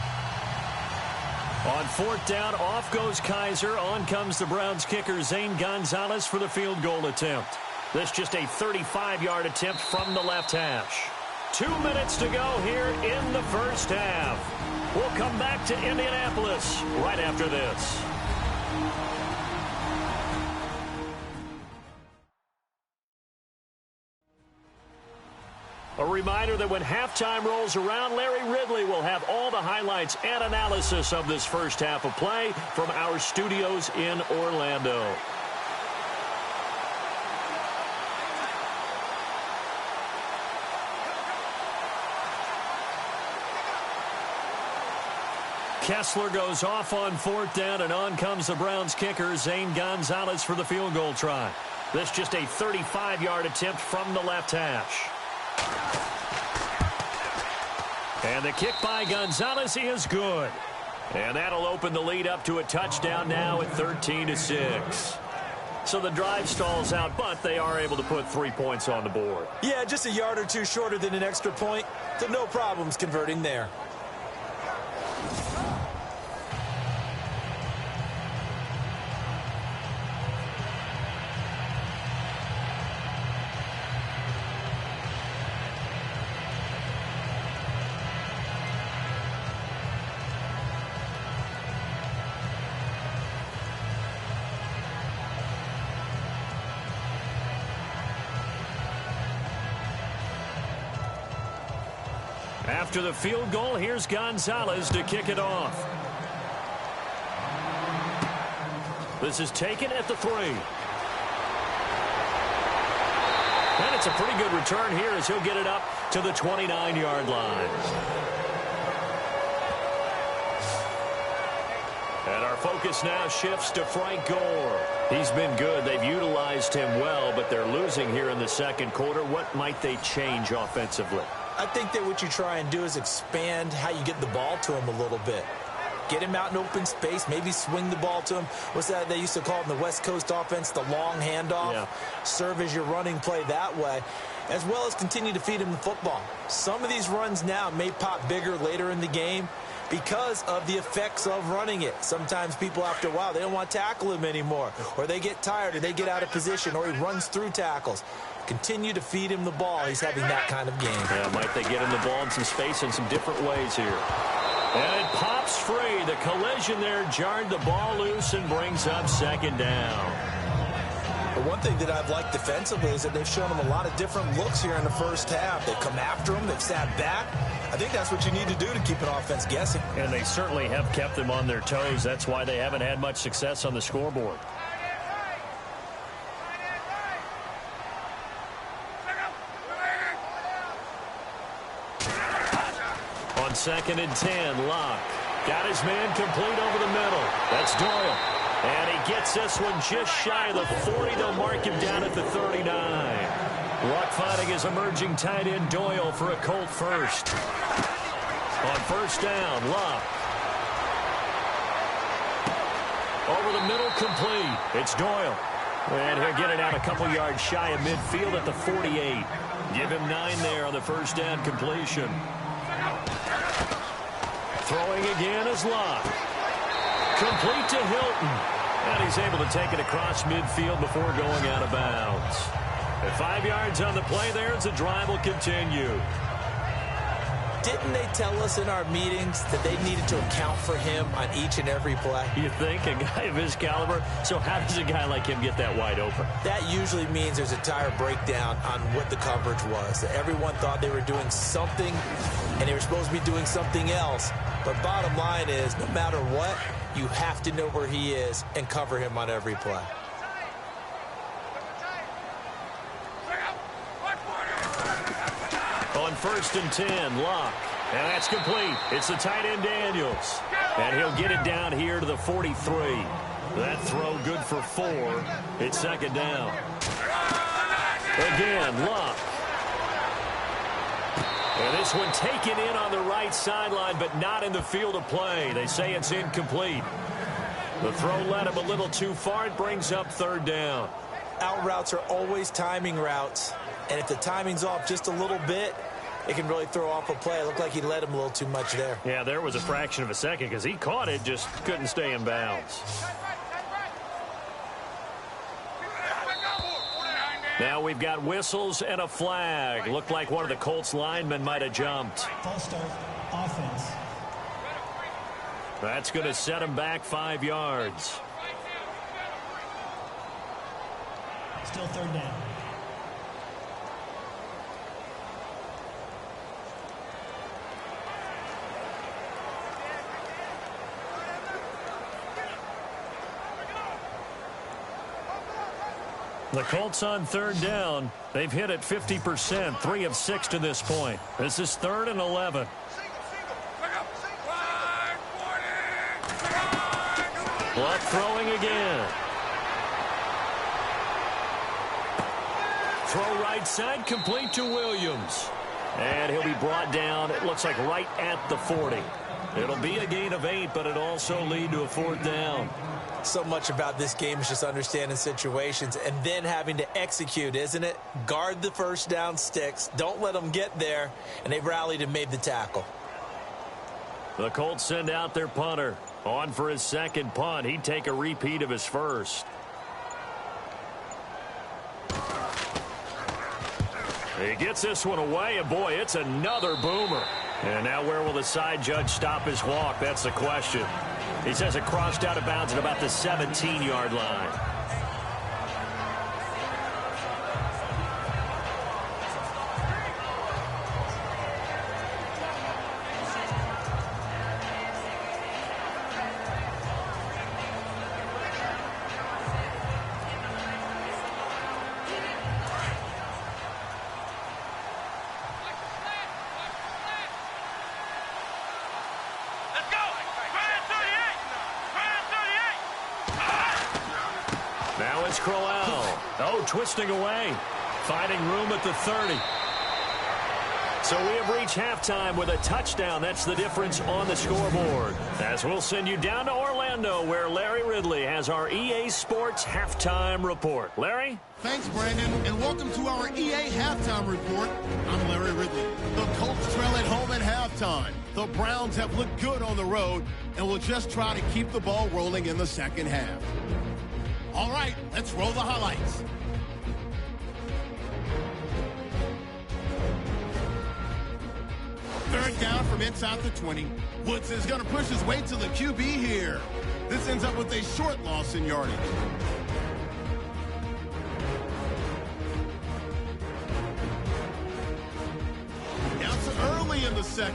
On fourth down, off goes Kaiser. On comes the Browns kicker, Zane Gonzalez, for the field goal attempt. This just a 35-yard attempt from the left hash. 2 minutes to go here in the first half. We'll come back to Indianapolis right after this. A reminder that when halftime rolls around, Larry Ridley will have all the highlights and analysis of this first half of play from our studios in Orlando. Kessler goes off on fourth down, and on comes the Browns kicker, Zane Gonzalez, for the field goal try. This just a 35-yard attempt from the left hash. And the kick by Gonzalez is good. And that'll open the lead up to a touchdown now at 13-6. So the drive stalls out, but they are able to put 3 points on the board. Yeah, just a yard or two shorter than an extra point. So no problems converting there. After the field goal, here's Gonzalez to kick it off. This is taken at the 3. And it's a pretty good return here as he'll get it up to the 29-yard line. And our focus now shifts to Frank Gore. He's been good. They've utilized him well, but they're losing here in the second quarter. What might they change offensively? I think that what you try and do is expand how you get the ball to him a little bit. Get him out in open space, maybe swing the ball to him. What's that they used to call it in the West Coast offense, the long handoff? Yeah. Serve as your running play that way, as well as continue to feed him the football. Some of these runs now may pop bigger later in the game because of the effects of running it. Sometimes people, after a while, they don't want to tackle him anymore, or they get tired, or they get out of position, or he runs through tackles. Continue to feed him the ball. He's having that kind of game. Yeah, might they get him the ball in some space in some different ways here. And it pops free. The collision there jarred the ball loose and brings up second down. But one thing that I've liked defensively is that they've shown him a lot of different looks here in the first half. They've come after him. They've sat back. I think that's what you need to do to keep an offense guessing. And they certainly have kept them on their toes. That's why they haven't had much success on the scoreboard. On 2nd and 10, Locke got his man complete over the middle. That's Doyle. And he gets this one just shy of the 40. They'll mark him down at the 39. Locke finding his emerging tight end Doyle for a Colt first. On first down, Locke. Over the middle, complete. It's Doyle. And he'll get it out a couple yards shy of midfield at the 48. Give him 9 there on the first down completion. Throwing again is Locke. Complete to Hilton. And he's able to take it across midfield before going out of bounds. At 5 yards on the play there as the drive will continue. Didn't they tell us in our meetings that they needed to account for him on each and every play? You think? A guy of his caliber? So how does a guy like him get that wide open? That usually means there's a tire breakdown on what the coverage was. Everyone thought they were doing something, and they were supposed to be doing something else. But bottom line is, no matter what, you have to know where he is and cover him on every play. On 1st and 10, Locke. And that's complete. It's the tight end Daniels. And he'll get it down here to the 43. That throw good for 4. It's second down. Again, Locke. And this one taken in on the right sideline, but not in the field of play. They say it's incomplete. The throw led him a little too far. It brings up third down. Out routes are always timing routes. And if the timing's off just a little bit, it can really throw off a play. It looked like he led him a little too much there. Yeah, there was a fraction of a second because he caught it, just couldn't stay in bounds. Now we've got whistles and a flag. Looked like one of the Colts linemen might have jumped. False start, offense. That's going to set him back 5 yards. Still third down. The Colts on third down. They've hit it 50%, 3 of 6 to this point. This is 3rd and 11. Luck throwing again. Throw right side, complete to Williams. And he'll be brought down, it looks like right at the 40. It'll be a gain of 8, but it'll also lead to a 4th down. So much about this game is just understanding situations and then having to execute, isn't it? Guard the first down sticks. Don't let them get there. And they've rallied and made the tackle. The Colts send out their punter. On for his second punt. He'd take a repeat of his first. He gets this one away, and boy, it's another boomer. And now where will the side judge stop his walk? That's the question. He says it crossed out of bounds at about the 17-yard line. Twisting away, finding room at the 30. So we have reached halftime with a touchdown. That's the difference on the scoreboard. As we'll send you down to Orlando, where Larry Ridley has our EA Sports Halftime Report. Larry? Thanks, Brandon, and welcome to our EA Halftime Report. I'm Larry Ridley. The Colts trail at home at halftime. The Browns have looked good on the road and will just try to keep the ball rolling in the second half. All right, let's roll the highlights. Third down from inside the 20. Woods is going to push his way to the QB here. This ends up with a short loss in yardage. Now to early in the second.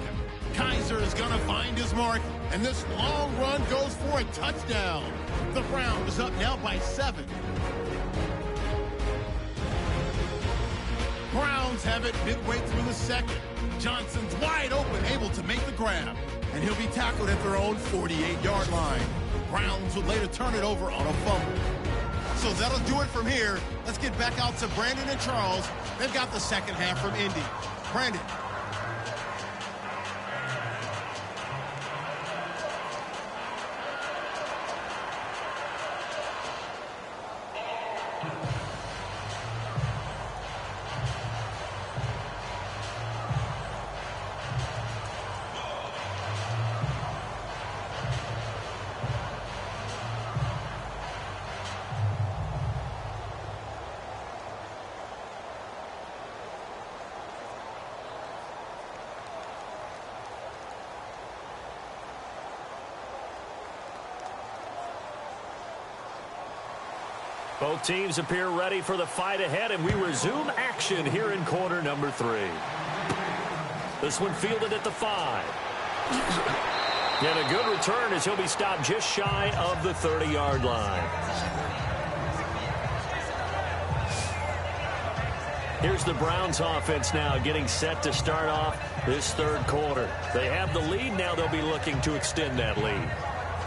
Kaiser is going to find his mark, and this long run goes for a touchdown. The Browns up now by 7. Browns have it midway through the second. Johnson's wide open, able to make the grab, and he'll be tackled at their own 48-yard line. Browns would later turn it over on a fumble. So that'll do it from here. Let's get back out to Brandon and Charles. They've got the second half from Indy. Brandon. Both teams appear ready for the fight ahead, and we resume action here in quarter number 3. This one fielded at the 5. And a good return as he'll be stopped just shy of the 30-yard line. Here's the Browns offense now getting set to start off this third quarter. They have the lead. Now they'll be looking to extend that lead.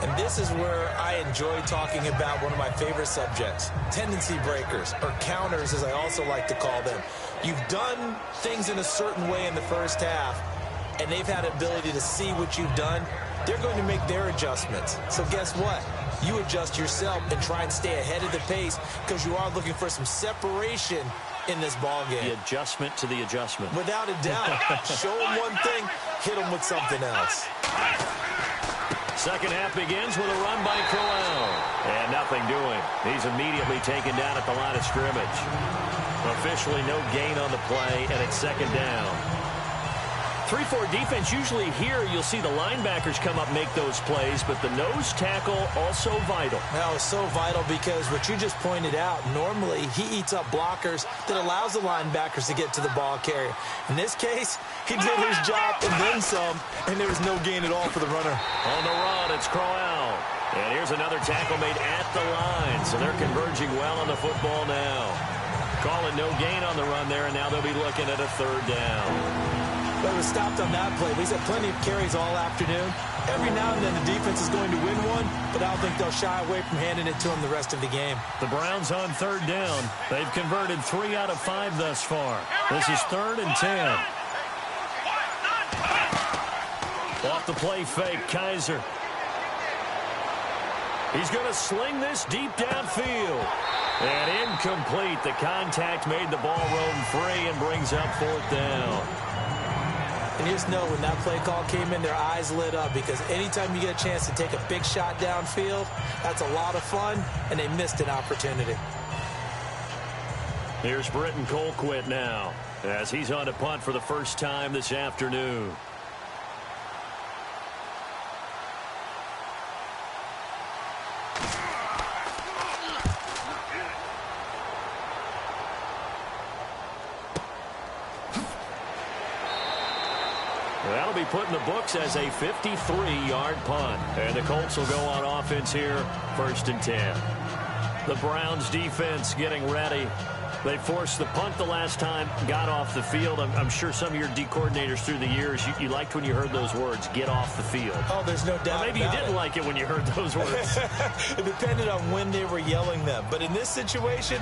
And this is where I enjoy talking about one of my favorite subjects, tendency breakers, or counters as I also like to call them. You've done things in a certain way in the first half, and they've had the ability to see what you've done. They're going to make their adjustments. So guess what? You adjust yourself and try and stay ahead of the pace because you are looking for some separation in this ball game. The adjustment to the adjustment. Without a doubt. Show them one thing, hit them with something else. Second half begins with a run by Crowell. And nothing doing. He's immediately taken down at the line of scrimmage. Officially no gain on the play, and it's second down. 3-4 defense, usually here you'll see the linebackers come up make those plays, but the nose tackle also vital. Now, it's so vital because what you just pointed out, normally he eats up blockers that allows the linebackers to get to the ball carrier. In this case, he did his job and then some, and there was no gain at all for the runner. On the run, it's Crowell. And here's another tackle made at the line, so they're converging well on the football now. Calling no gain on the run there, and now they'll be looking at a third down. But it was stopped on that play. He's had plenty of carries all afternoon. Every now and then the defense is going to win one, but I don't think they'll shy away from handing it to him the rest of the game. The Browns on third down. They've converted 3 out of 5 thus far. This is 3rd and 10. Off the play fake, Kaiser. He's going to sling this deep downfield. And incomplete. The contact made the ball roam free and brings up 4th down. And just know when that play call came in, their eyes lit up because anytime you get a chance to take a big shot downfield, that's a lot of fun, and they missed an opportunity. Here's Britton Colquitt now as he's on to punt for the first time this afternoon. That'll be put in the books as a 53-yard punt. And the Colts will go on offense here, 1st and 10. The Browns defense getting ready. They forced the punt the last time, got off the field. I'm sure some of your D coordinators through the years, you liked when you heard those words, get off the field. Oh, there's no doubt. Or maybe you didn't like it when you heard those words. It depended on when they were yelling them. But in this situation,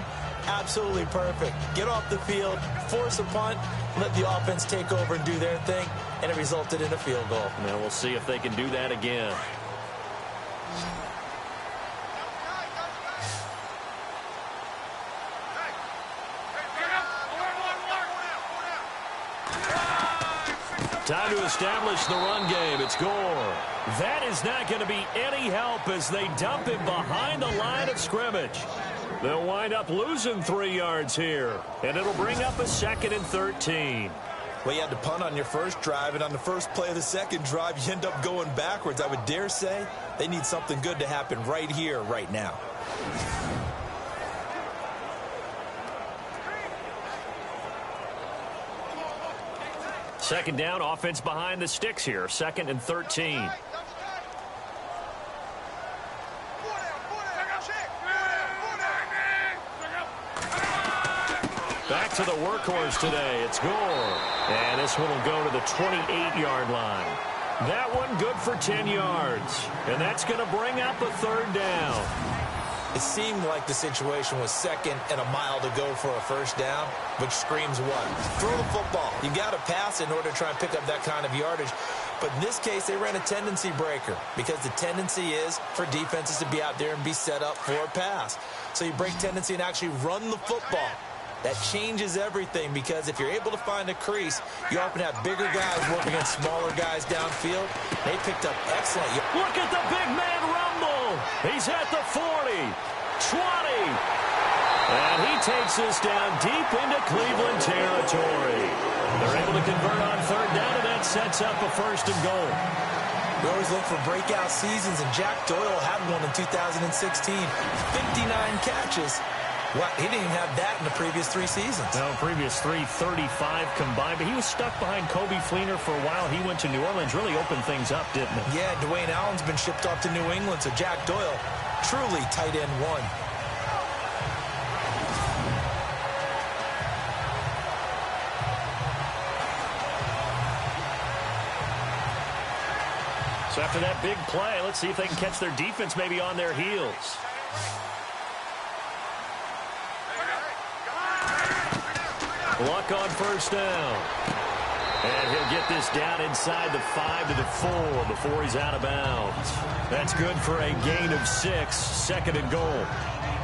absolutely perfect. Get off the field, force a punt, let the offense take over and do their thing, and it resulted in a field goal. Now we'll see if they can do that again. Time to establish the run game. It's Gore. That is not going to be any help as they dump him behind the line of scrimmage. They'll wind up losing 3 yards here, and it'll bring up a 2nd and 13. Well, you had to punt on your first drive, and on the first play of the second drive, you end up going backwards. I would dare say they need something good to happen right here, right now. Second down, offense behind the sticks here. 2nd and 13. Back to the workhorse today. It's Gore. And this one will go to the 28-yard line. That one good for 10 yards. And that's going to bring up a 3rd down. It seemed like the situation was 2nd and a mile to go for a first down, which screams what? Throw the football. You got to pass in order to try and pick up that kind of yardage. But in this case, they ran a tendency breaker because the tendency is for defenses to be out there and be set up for a pass. So you break tendency and actually run the football. That changes everything because if you're able to find a crease, you often have bigger guys working against smaller guys downfield. They picked up excellent. Look at the big man rumble. He's at the 40, 20. And he takes us down deep into Cleveland territory. They're able to convert on 3rd down, and that sets up a 1st and goal. We always look for breakout seasons, and Jack Doyle had one in 2016. 59 catches. Well, he didn't even have that in the previous 3 seasons. No, previous 3, 35 combined. But he was stuck behind Kobe Fleener for a while. He went to New Orleans, really opened things up, didn't it? Yeah, Dwayne Allen's been shipped off to New England, so Jack Doyle, truly tight end 1. So after that big play, let's see if they can catch their defense maybe on their heels. Luck on 1st down. And he'll get this down inside the 5 to the 4 before he's out of bounds. That's good for a gain of 6, 2nd and goal.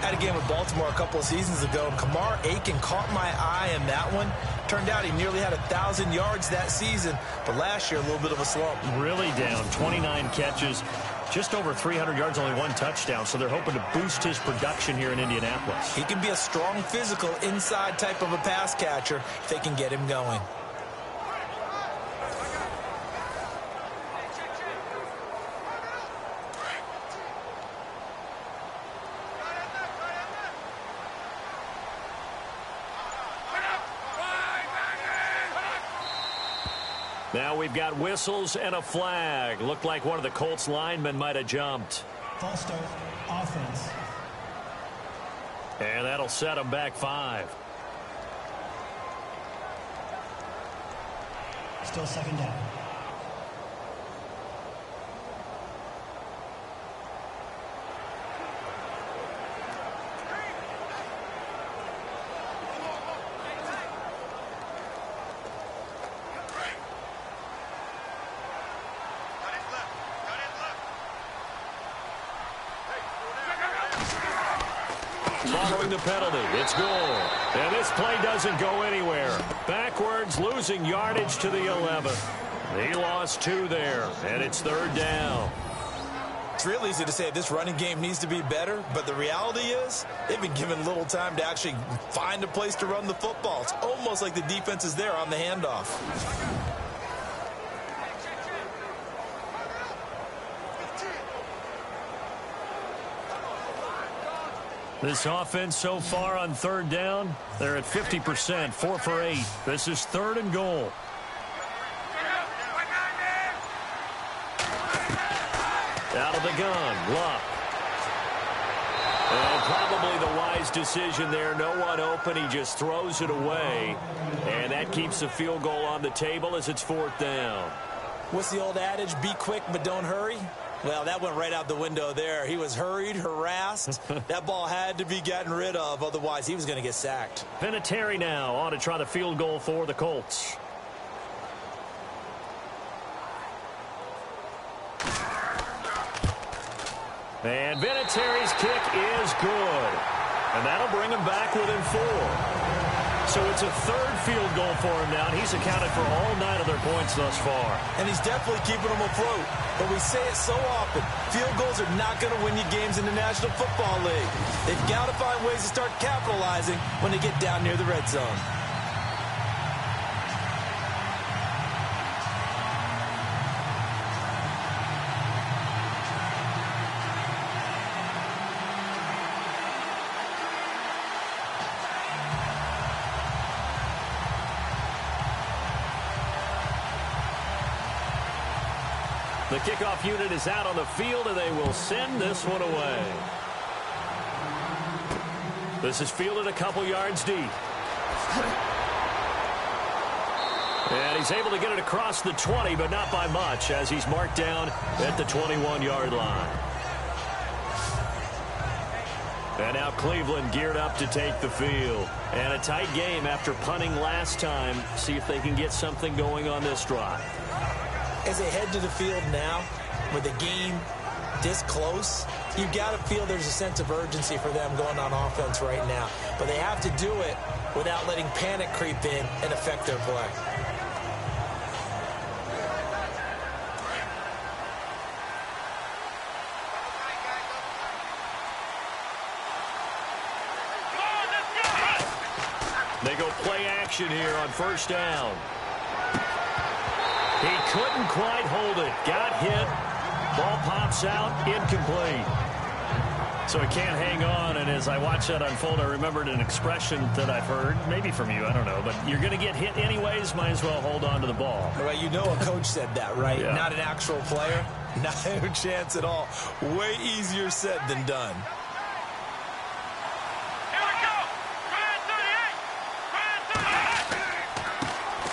Had a game with Baltimore a couple of seasons ago, and Kamar Aiken caught my eye in that one. Turned out he nearly had 1,000 yards that season, but last year a little bit of a slump. Really down, 29 catches, just over 300 yards, only 1 touchdown, so they're hoping to boost his production here in Indianapolis. He can be a strong physical inside type of a pass catcher if they can get him going. Now we've got whistles and a flag. Looked like one of the Colts linemen might have jumped. False start, offense. And that'll set them back 5. Still 2nd down. Following the penalty, it's Gore. And this play doesn't go anywhere. Backwards, losing yardage to the 11. He lost 2 there, and it's 3rd down. It's real easy to say this running game needs to be better, but the reality is they've been given little time to actually find a place to run the football. It's almost like the defense is there on the handoff. This offense so far on 3rd down, they're at 50%, 4 for 8. This is 3rd and goal. Out of the gun, Luck. And probably the wise decision there. No one open. He just throws it away. And that keeps the field goal on the table as it's 4th down. What's the old adage? Be quick, but don't hurry. Well, that went right out the window there. He was hurried, harassed. That ball had to be gotten rid of, otherwise he was going to get sacked. Vinatieri now on to try the field goal for the Colts. And Vinatieri's kick is good. And that'll bring him back within 4. So it's a third field goal for him now, and he's accounted for all 9 of their points thus far. And he's definitely keeping them afloat. But we say it so often, field goals are not going to win you games in the National Football League. They've got to find ways to start capitalizing when they get down near the red zone. The kickoff unit is out on the field, and they will send this one away. This is fielded a couple yards deep. And he's able to get it across the 20, but not by much, as he's marked down at the 21-yard line. And now Cleveland geared up to take the field. And a tight game after punting last time. See if they can get something going on this drive. As they head to the field now, with the game this close, you've got to feel there's a sense of urgency for them going on offense right now. But they have to do it without letting panic creep in and affect their play. They go play action here on first down. He couldn't quite hold it. Got hit. Ball pops out. Incomplete. So he can't hang on. And as I watch that unfold, I remembered an expression that I've heard, maybe from you, I don't know. But you're going to get hit anyways. Might as well hold on to the ball. Right, you know a coach said that, right? Yeah. Not an actual player. Not a chance at all. Way easier said than done.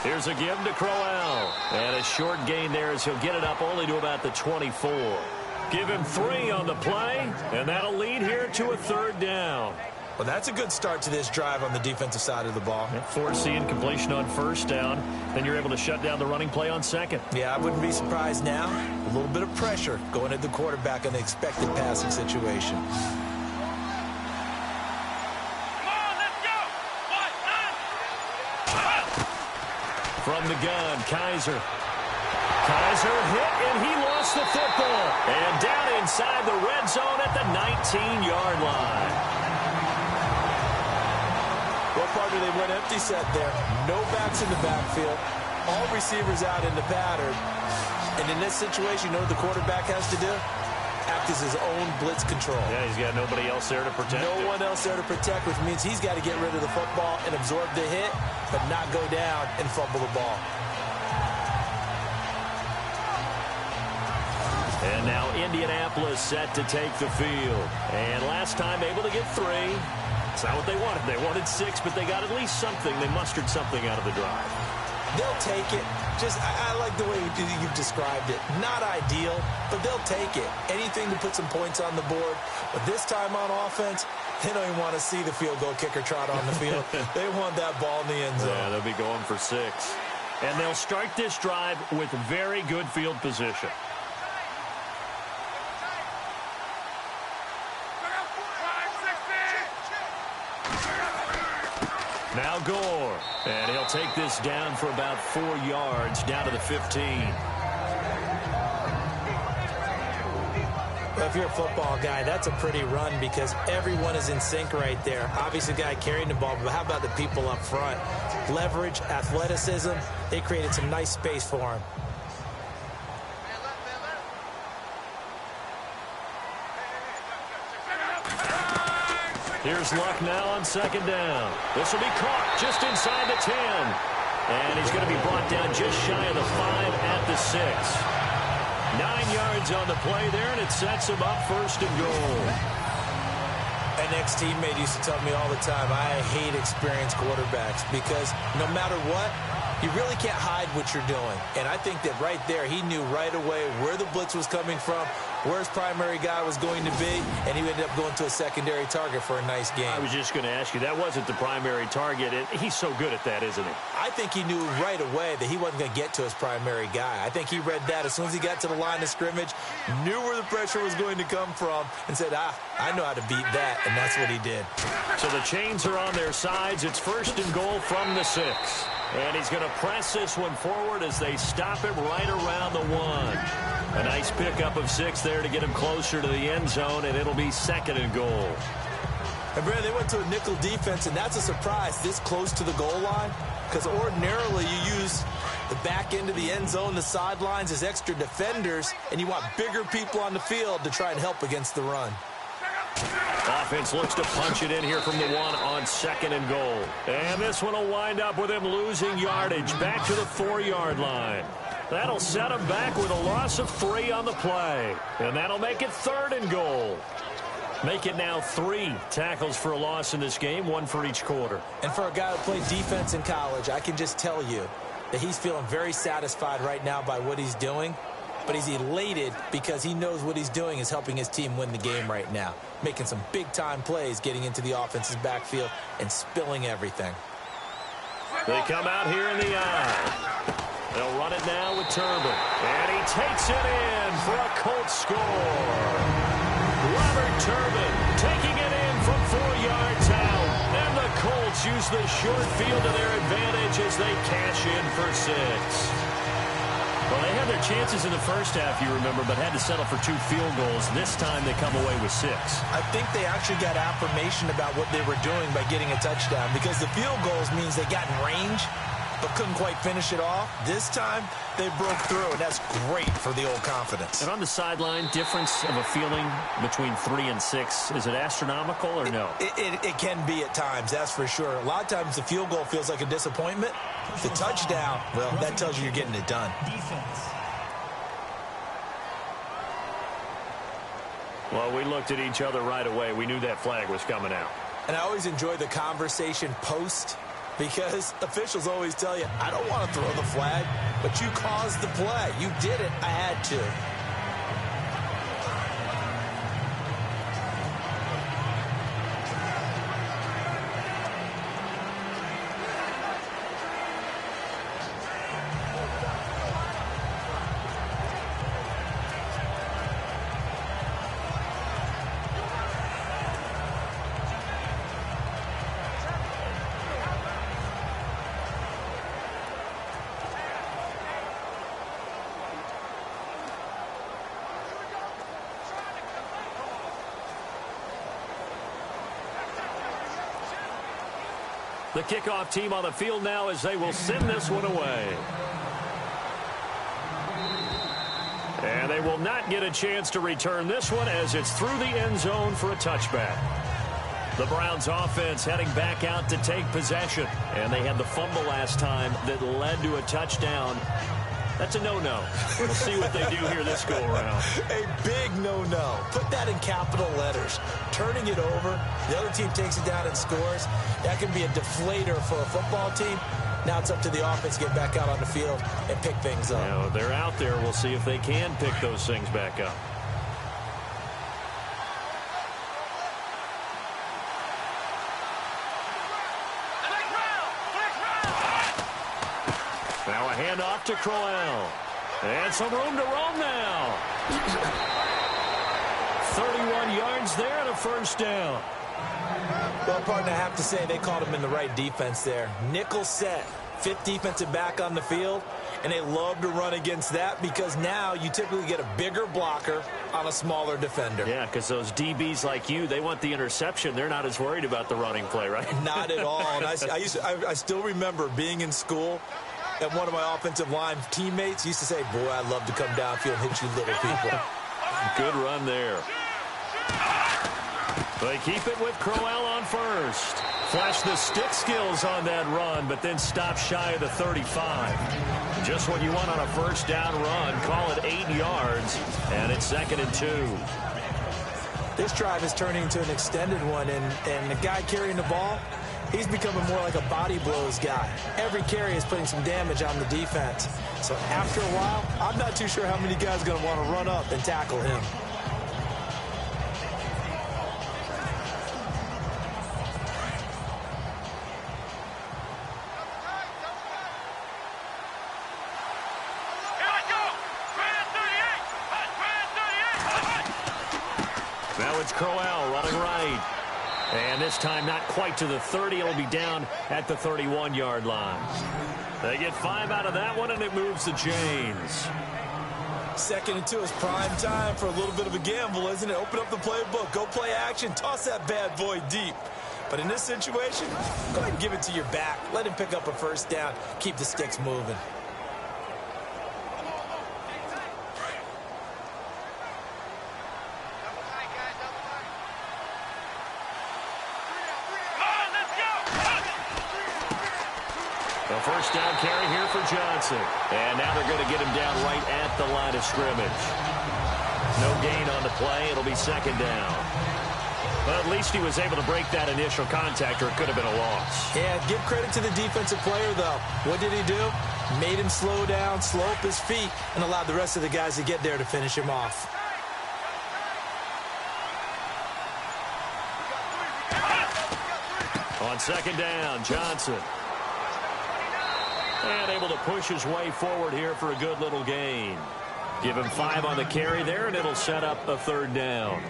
Here's a give to Crowell. And a short gain there as he'll get it up only to about the 24. Give him 3 on the play, and that'll lead here to a third down. Well, that's a good start to this drive on the defensive side of the ball. Forcing completion on first down. Then you're able to shut down the running play on second. Yeah, I wouldn't be surprised now. A little bit of pressure going at the quarterback in the expected passing situation. From the gun, Kaiser. Kaiser hit, and he lost the football. And down inside the red zone at the 19-yard line. Well, partner, they went empty set there. No backs in the backfield. All receivers out in the pattern. And in this situation, you know what the quarterback has to do? Act as his own blitz control. Yeah, he's got nobody else there to protect No one else there to protect, which means he's got to get rid of the football and absorb the hit, but not go down and fumble the ball. And now Indianapolis set to take the field. And last time able to get 3. It's not what they wanted. They wanted 6, but they got at least something. They mustered something out of the drive. They'll take it. I like the way you've described it. Not ideal, but they'll take it. Anything to put some points on the board. But this time on offense, they don't even want to see the field goal kicker trot on the field. They want that ball in the end zone. Yeah, they'll be going for 6. And they'll start this drive with very good field position. Now Gore, and he'll take this down for about 4 yards, down to the 15. Well, if you're a football guy, that's a pretty run because everyone is in sync right there. Obviously, the guy carrying the ball, but how about the people up front? Leverage, athleticism, they created some nice space for him. Here's Luck now on second down. This will be caught just inside the 10. And he's going to be brought down just shy of the 5 at the 6. 9 yards on the play there, and it sets him up first and goal. An ex-teammate used to tell me all the time, I hate experienced quarterbacks because no matter what, you really can't hide what you're doing. And I think that right there, he knew right away where the blitz was coming from, where his primary guy was going to be, and he ended up going to a secondary target for a nice game. I was just going to ask you, that wasn't the primary target. He's so good at that, isn't he? I think he knew right away that he wasn't going to get to his primary guy. I think he read that as soon as he got to the line of scrimmage, knew where the pressure was going to come from, and said, I know how to beat that, and that's what he did. So the chains are on their sides. It's 1st and goal from the 6. And he's going to press this one forward as they stop him right around the 1. A nice pickup of 6 there to get him closer to the end zone, and it'll be 2nd and goal. And, Brad, they went to a nickel defense, and that's a surprise this close to the goal line, because ordinarily you use the back end of the end zone, the sidelines as extra defenders, and you want bigger people on the field to try and help against the run. Offense looks to punch it in here from the 1 on 2nd and goal. And this one will wind up with him losing yardage back to the 4-yard line. That'll set him back with a loss of 3 on the play. And that'll make it 3rd and goal. Make it now 3 tackles for a loss in this game, 1 for each quarter. And for a guy who played defense in college, I can just tell you that he's feeling very satisfied right now by what he's doing. But he's elated because he knows what he's doing is helping his team win the game right now. Making some big-time plays, getting into the offense's backfield, and spilling everything. They come out here in the eye. They'll run it now with Turbin. And he takes it in for a Colts score. Robert Turbin taking it in from 4 yards out. And the Colts use the short field to their advantage as they cash in for 6. Well, they had their chances in the first half, you remember, but had to settle for 2 field goals. This time they come away with 6. I think they actually got affirmation about what they were doing by getting a touchdown, because the field goals means they got in range but couldn't quite finish it off. This time they broke through, and that's great for the old confidence. And on the sideline, difference of a feeling between 3 and 6, is it astronomical or no? It can be at times, that's for sure. A lot of times the field goal feels like a disappointment. The touchdown, well, that tells you you're getting it done. Defense. Well, we looked at each other right away. We knew that flag was coming out. And I always enjoy the conversation post, because officials always tell you, I don't want to throw the flag, but you caused the play. You did it. I had to. The kickoff team on the field now as they will send this one away. And they will not get a chance to return this one as it's through the end zone for a touchback. The Browns offense heading back out to take possession. And they had the fumble last time that led to a touchdown. That's a no-no. We'll see what they do here this go-around. A big no-no. Put that in capital letters. Turning it over, the other team takes it down and scores. That can be a deflator for a football team. Now it's up to the offense to get back out on the field and pick things up. Now, they're out there. We'll see if they can pick those things back up. Now a handoff to Crowell. And some room to roam now. 31 yards there and a first down. Well, partner, I have to say they called him in the right defense there. Nickel set, 5th defensive back on the field, and they love to run against that because now you typically get a bigger blocker on a smaller defender. Yeah, because those DBs like you, they want the interception. They're not as worried about the running play, right? Not at all. And I still remember being in school, and one of my offensive line teammates used to say, boy, I'd love to come downfield and hit you little people. Good run there. They keep it with Crowell on first. Flash the stick skills on that run, but then stop shy of the 35. Just what you want on a first down run. Call it 8 yards, and it's 2nd and 2. This drive is turning into an extended one, and the guy carrying the ball, he's becoming more like a body blows guy. Every carry is putting some damage on the defense. So after a while, I'm not too sure how many guys are going to want to run up and tackle him. Now it's Crowell running right. And this time not quite to the 30. It'll be down at the 31-yard line. They get 5 out of that one, and it moves the chains. 2nd and 2 is prime time for a little bit of a gamble, isn't it? Open up the playbook. Go play action. Toss that bad boy deep. But in this situation, go ahead and give it to your back. Let him pick up a first down. Keep the sticks moving. The first down carry here for Johnson. And now they're going to get him down right at the line of scrimmage. No gain on the play. It'll be 2nd down. But at least he was able to break that initial contact, or it could have been a loss. Yeah, give credit to the defensive player, though. What did he do? Made him slow down, slow up his feet, and allowed the rest of the guys to get there to finish him off. On 2nd down, Johnson. And able to push his way forward here for a good little gain. Give him 5 on the carry there, and it'll set up a 3rd down.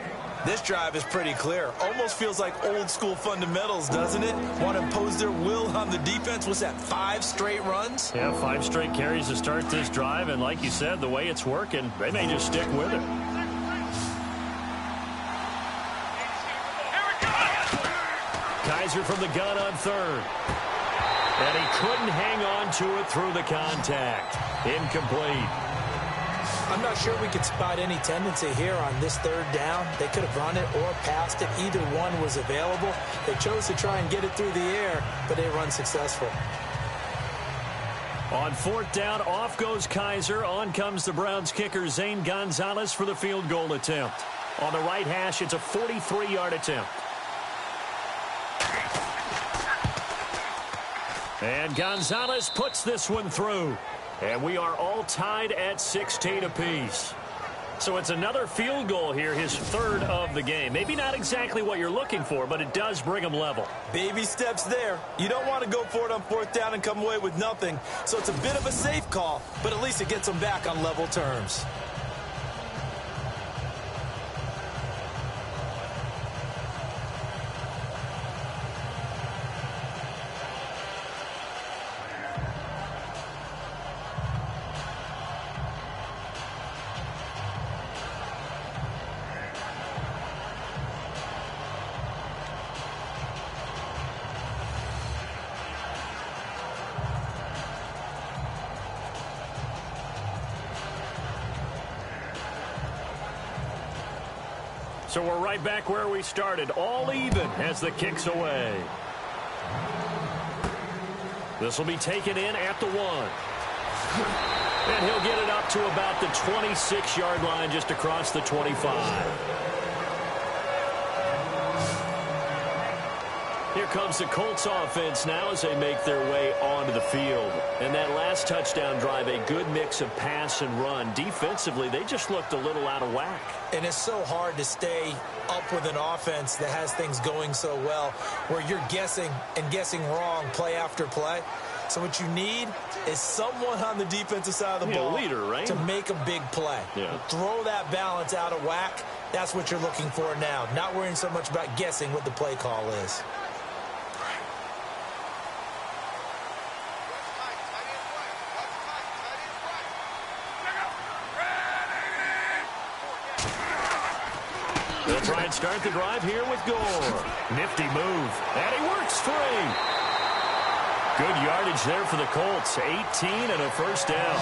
This drive is pretty clear. Almost feels like old-school fundamentals, doesn't it? Want to impose their will on the defense. What's that, 5 straight runs? Yeah, 5 straight carries to start this drive, and like you said, the way it's working, they may just stick with it. Kaiser from the gun on 3rd. And he couldn't hang on to it through the contact. Incomplete. I'm not sure we could spot any tendency here on this 3rd down. They could have run it or passed it. Either one was available. They chose to try and get it through the air, but they run successful. On 4th down, off goes Kaiser. On comes the Browns kicker, Zane Gonzalez, for the field goal attempt. On the right hash, it's a 43-yard attempt. And Gonzalez puts this one through. And we are all tied at 16 apiece. So it's another field goal here, his 3rd of the game. Maybe not exactly what you're looking for, but it does bring him level. Baby steps there. You don't want to go for it on 4th down and come away with nothing. So it's a bit of a safe call, but at least it gets him back on level terms. So we're right back where we started, all even as the kick's away. This will be taken in at the 1. And he'll get it up to about the 26-yard line, just across the 25. Here comes the Colts offense now as they make their way onto the field. And that last touchdown drive, a good mix of pass and run. Defensively, they just looked a little out of whack. And it's so hard to stay up with an offense that has things going so well, where you're guessing and guessing wrong play after play. So what you need is someone on the defensive side of the ball, leader, right? To make a big play. Yeah. Throw that balance out of whack. That's what you're looking for now. Not worrying so much about guessing what the play call is. They'll try and start the drive here with Gore. Nifty move. And he works free. Good yardage there for the Colts. 18 and a first down.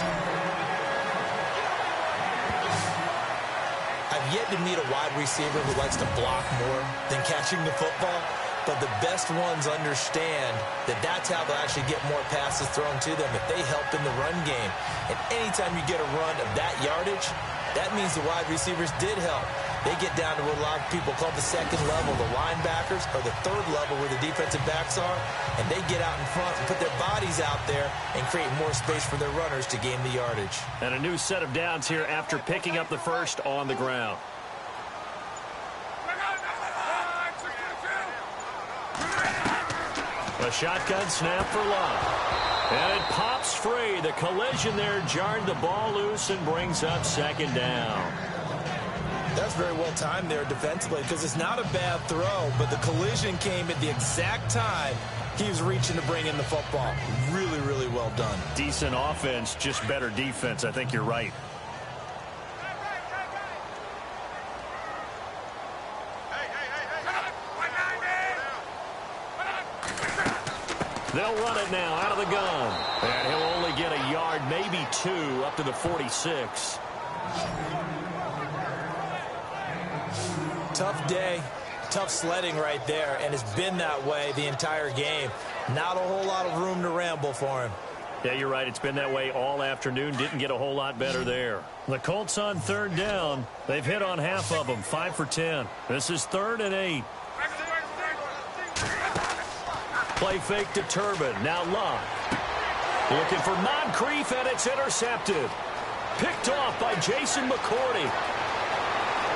I've yet to meet a wide receiver who likes to block more than catching the football. But the best ones understand that that's how they'll actually get more passes thrown to them if they help in the run game. And anytime you get a run of that yardage, that means the wide receivers did help. They get down to what a lot of people call the 2nd level, the linebackers, or the 3rd level where the defensive backs are, and they get out in front and put their bodies out there and create more space for their runners to gain the yardage. And a new set of downs here after picking up the first on the ground. A shotgun snap for Love. And it pops free. The collision there jarred the ball loose and brings up 2nd down. That's very well timed there defensively because it's not a bad throw, but the collision came at the exact time he was reaching to bring in the football. Really, really well done. Decent offense, just better defense. I think you're right. They'll run it now out of the gun. And he'll only get a yard, maybe 2, up to the 46. Tough day, tough sledding right there, and it's been that way the entire game. Not a whole lot of room to ramble for him. Yeah, you're right. It's been that way all afternoon. Didn't get a whole lot better there. The Colts on 3rd down. They've hit on half of them, 5 for 10. This is 3rd and 8. Play fake to Turbin. Now Locke. Looking for Moncrief, and it's intercepted. Picked off by Jason McCourty.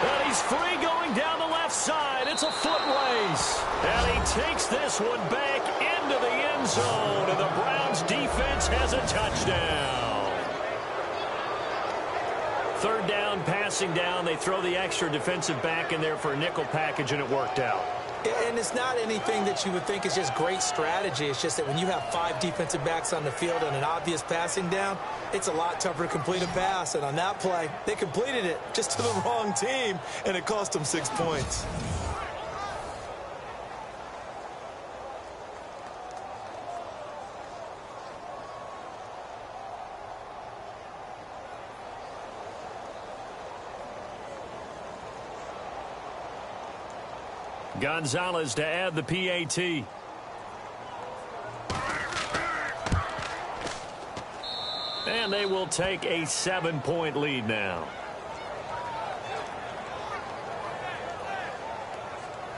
And he's free going down the left side. It's a foot race. And he takes this one back into the end zone. And the Browns defense has a touchdown. 3rd down, passing down. They throw the extra defensive back in there for a nickel package, and it worked out. And it's not anything that you would think is just great strategy. It's just that when you have 5 defensive backs on the field and an obvious passing down, it's a lot tougher to complete a pass. And on that play, they completed it just to the wrong team, and it cost them 6 points. Gonzalez to add the PAT. And they will take a 7-point lead now.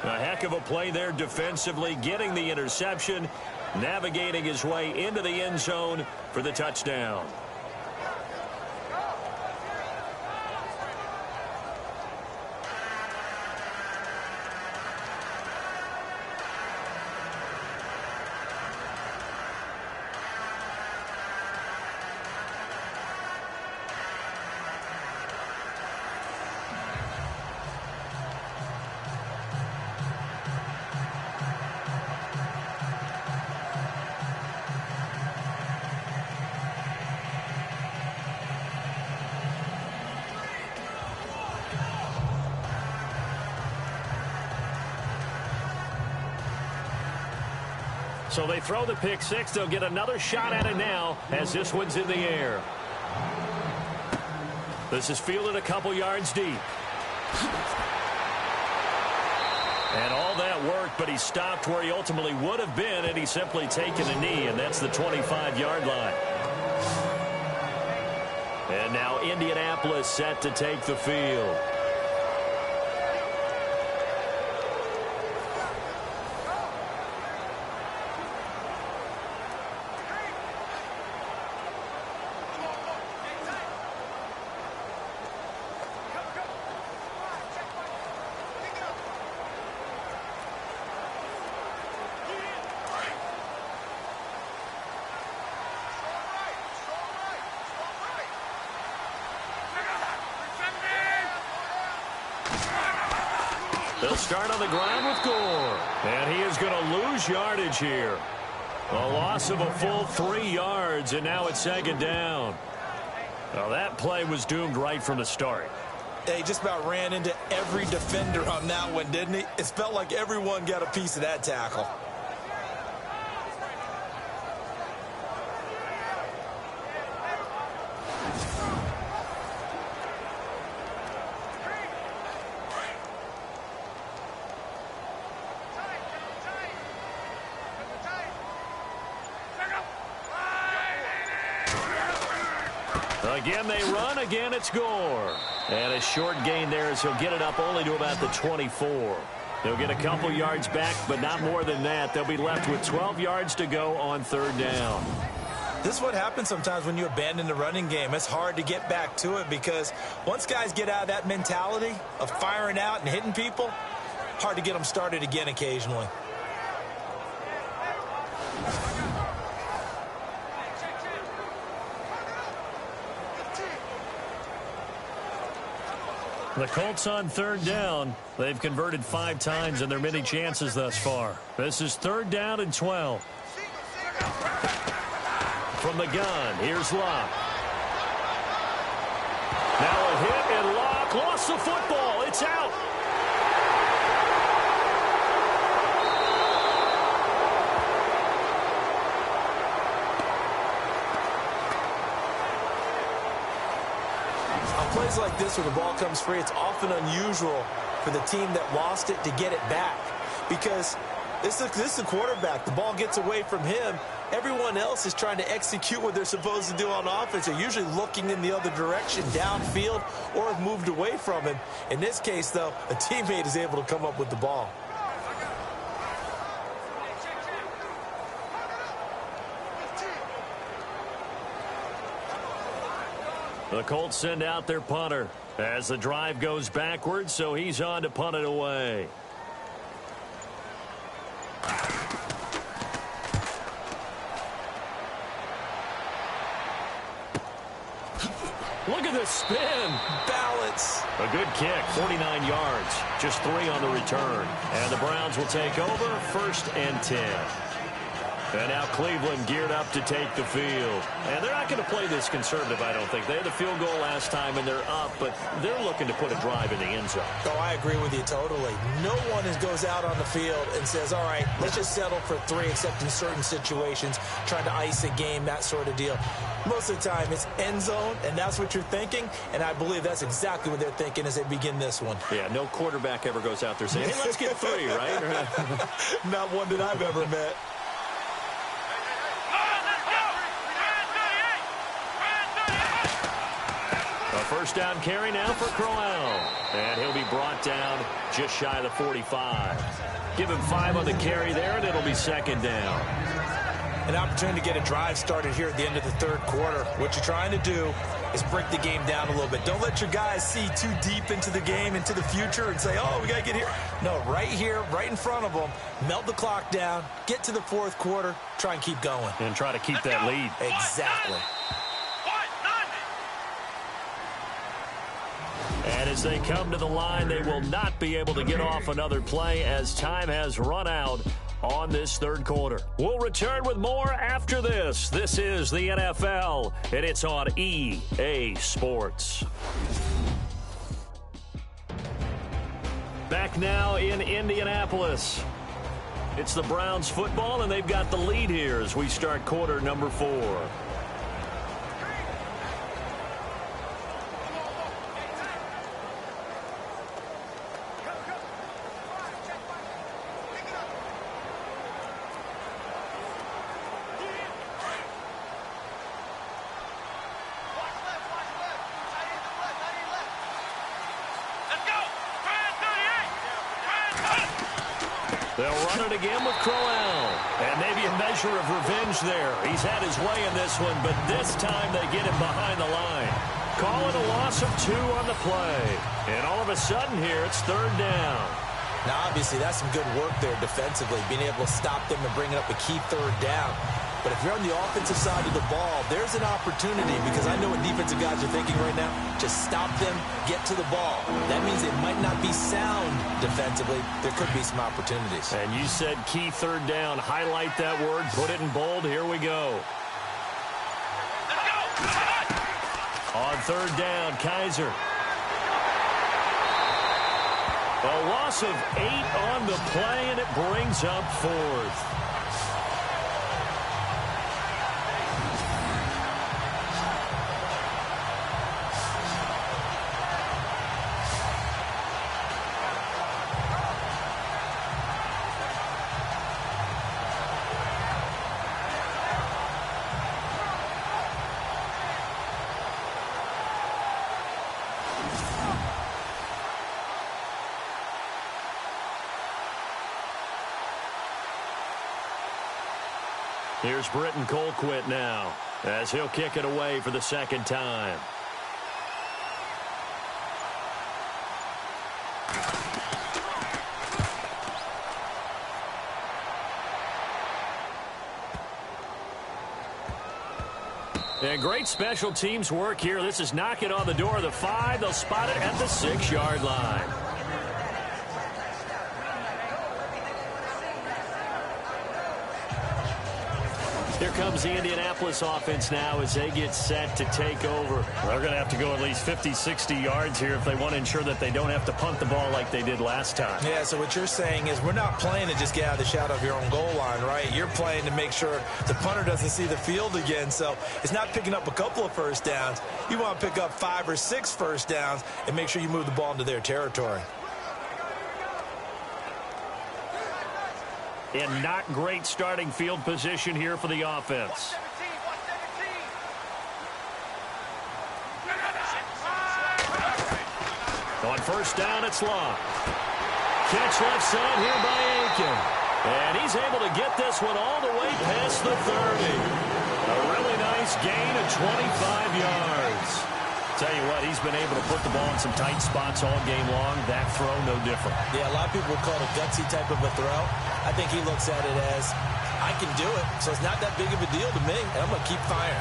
A heck of a play there defensively, getting the interception, navigating his way into the end zone for the touchdown. So they throw the pick six. They'll get another shot at it now as this one's in the air. This is fielded a couple yards deep. And all that worked, but he stopped where he ultimately would have been, and he's simply taken a knee, and that's the 25-yard line. And now Indianapolis set to take the field. They'll start on the ground with Gore. And he is going to lose yardage here. A loss of a full 3 yards, and now it's 2nd down. Well, that play was doomed right from the start. He just about ran into every defender on that one, didn't he? It felt like everyone got a piece of that tackle. Again, they run. Again, it's Gore. And a short gain there as he'll get it up only to about the 24. They'll get a couple yards back, but not more than that. They'll be left with 12 yards to go on 3rd down. This is what happens sometimes when you abandon the running game. It's hard to get back to it because once guys get out of that mentality of firing out and hitting people, hard to get them started again occasionally. The Colts on third down. They've converted 5 times in their many chances thus far. This is 3rd down and 12. From the gun, here's Locke. Now a hit, and Locke lost the football. It's out. On plays like this where the ball comes free, it's often unusual for the team that lost it to get it back, because this is the quarterback. The ball gets away from him. Everyone else is trying to execute what they're supposed to do on offense. They're usually looking in the other direction, downfield, or have moved away from him. In this case, though, a teammate is able to come up with the ball. The Colts send out their punter as the drive goes backwards, so he's on to punt it away. Look at this spin. Balance. A good kick, 49 yards, just 3 on the return. And the Browns will take over, 1st and 10. And now Cleveland geared up to take the field. And they're not going to play this conservative, I don't think. They had the field goal last time, and they're up, but they're looking to put a drive in the end zone. Oh, I agree with you totally. No one goes out on the field and says, all right, let's just settle for 3, except in certain situations, trying to ice a game, that sort of deal. Most of the time, it's end zone, and that's what you're thinking, and I believe that's exactly what they're thinking as they begin this one. Yeah, no quarterback ever goes out there saying, hey, let's get 3, right? Not one that I've ever met. A 1st down carry now for Crowell. And he'll be brought down just shy of the 45. Give him 5 on the carry there, and it'll be 2nd down. An opportunity to get a drive started here at the end of the 3rd quarter. What you're trying to do is break the game down a little bit. Don't let your guys see too deep into the game, into the future, and say, oh, we got to get here. No, right here, right in front of them, melt the clock down, get to the 4th quarter, try and keep going. And try to keep that lead. Exactly. And as they come to the line, they will not be able to get off another play as time has run out on this 3rd quarter. We'll return with more after this. This is the NFL, and it's on EA Sports. Back now in Indianapolis. It's the Browns football, and they've got the lead here as we start quarter number 4. They'll run it again with Crowell. And maybe a measure of revenge there. He's had his way in this one, but this time they get him behind the line. Call it a loss of 2 on the play. And all of a sudden here, it's 3rd down. Now, obviously, that's some good work there defensively, being able to stop them and bring up a key 3rd down. But if you're on the offensive side of the ball, there's an opportunity, because I know what defensive guys are thinking right now. Just stop them, get to the ball. That means it might not be sound defensively. There could be some opportunities. And you said key 3rd down. Highlight that word. Put it in bold. Here we go. On 3rd down, Kaiser. A loss of 8 on the play, and it brings up 4th. Here's Britton Colquitt now as he'll kick it away for the 2nd time. And great special teams work here. This is knocking on the door of the 5. They'll spot it at the 6-yard line. Here comes the Indianapolis offense now as they get set to take over. They're going to have to go at least 50, 60 yards here if they want to ensure that they don't have to punt the ball like they did last time. Yeah, so what you're saying is we're not playing to just get out of the shadow of your own goal line, right? You're playing to make sure the punter doesn't see the field again. So it's not picking up a couple of first downs. You want to pick up 5 or 6 first downs and make sure you move the ball into their territory. And not great starting field position here for the offense. On first down, it's Locke. Catch left side here by Aiken. And he's able to get this one all the way past the 30. A really nice gain of 25 yards. Tell you what, he's been able to put the ball in some tight spots all game long. That throw, no different. Yeah, a lot of people would call it a gutsy type of a throw. I think he looks at it as, I can do it, so it's not that big of a deal to me, and I'm going to keep firing.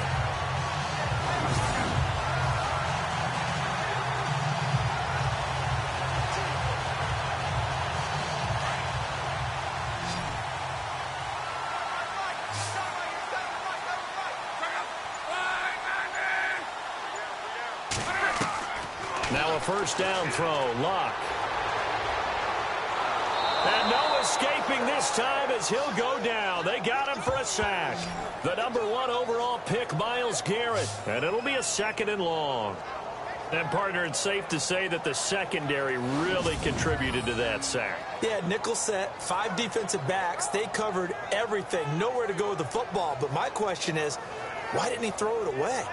Now a first down throw, Locke. And no escaping this time as he'll go down. They got him for a sack. The number 1 overall pick, Myles Garrett. And it'll be a 2nd and long. And, partner, it's safe to say that the secondary really contributed to that sack. Yeah, nickel set, 5 defensive backs. They covered everything. Nowhere to go with the football. But my question is, why didn't he throw it away?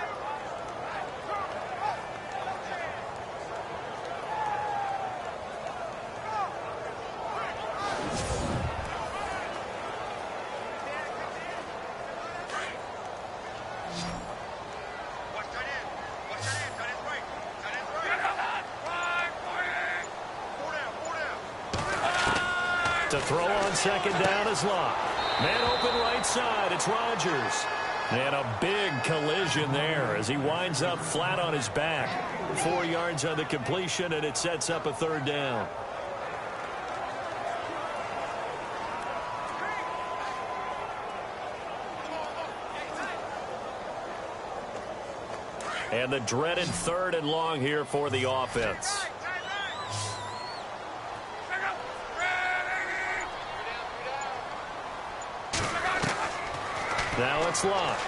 To throw on second down is Locke. Man open right side, it's Rodgers. And a big collision there as he winds up flat on his back. 4 yards on the completion, and it sets up a 3rd down. And the dreaded 3rd and long here for the offense. Now it's Locke.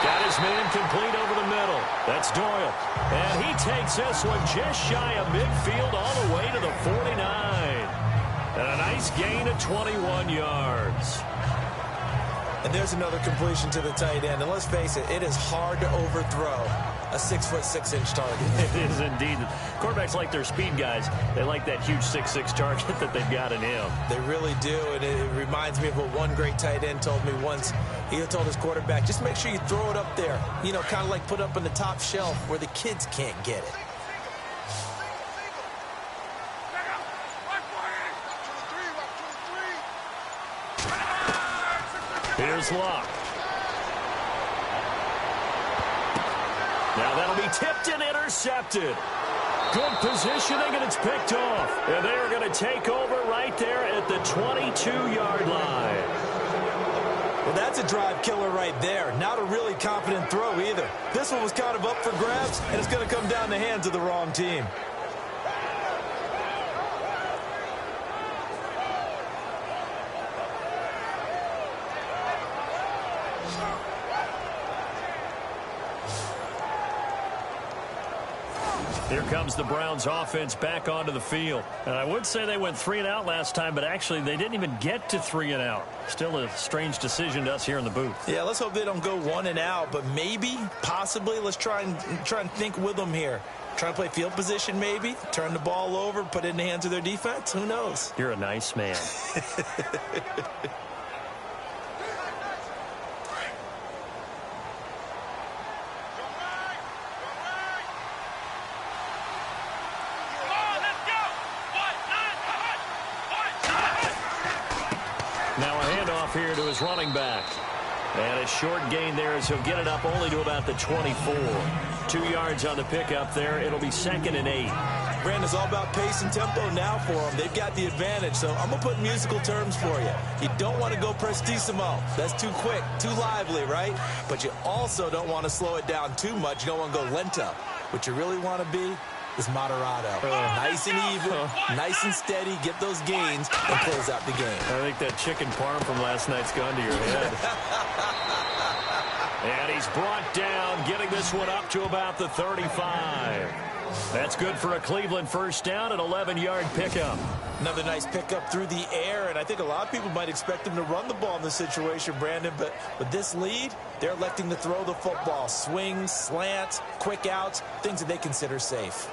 Got his man complete over the middle. That's Doyle. And he takes this one just shy of midfield all the way to the 49. And a nice gain of 21 yards. And there's another completion to the tight end. And let's face it, it is hard to overthrow a 6'6" target. It is indeed. Quarterbacks like their speed guys. They like that huge 6'6" target that they've got in him. They really do, and it reminds me of what one great tight end told me once. He told his quarterback, just make sure you throw it up there. You know, kind of like put up on the top shelf where the kids can't get it. Here's Locke. Now that'll be tipped and intercepted. Good positioning, and it's picked off. And they're going to take over right there at the 22-yard line. Well, that's a drive killer right there. Not a really confident throw either. This one was kind of up for grabs, and it's going to come down the hands of the wrong team. Here comes the Browns offense back onto the field. And I would say they went 3 and out last time, but actually they didn't even get to 3 and out. Still a strange decision to us here in the booth. Yeah, let's hope they don't go 1 and out, but maybe, possibly, let's try and think with them here. Try and play field position maybe, turn the ball over, put it in the hands of their defense. Who knows? You're a nice man. Now a handoff here to his running back. And a short gain there as he'll get it up only to about the 24. 2 yards on the pickup there. It'll be 2nd and 8. Brandon's all about pace and tempo now for them. They've got the advantage, so I'm going to put musical terms for you. You don't want to go prestissimo. That's too quick, too lively, right? But you also don't want to slow it down too much. You don't want to go lento. What you really want to be is moderato. Nice and even, nice and steady, get those gains, and close out the game. I think that chicken parm from last night's gone to your head. And he's brought down, getting this one up to about the 35. That's good for a Cleveland first down, an 11-yard pickup. Another nice pickup through the air, and I think a lot of people might expect them to run the ball in this situation, Brandon, but with this lead, they're electing to throw the football. Swings, slants, quick outs, things that they consider safe.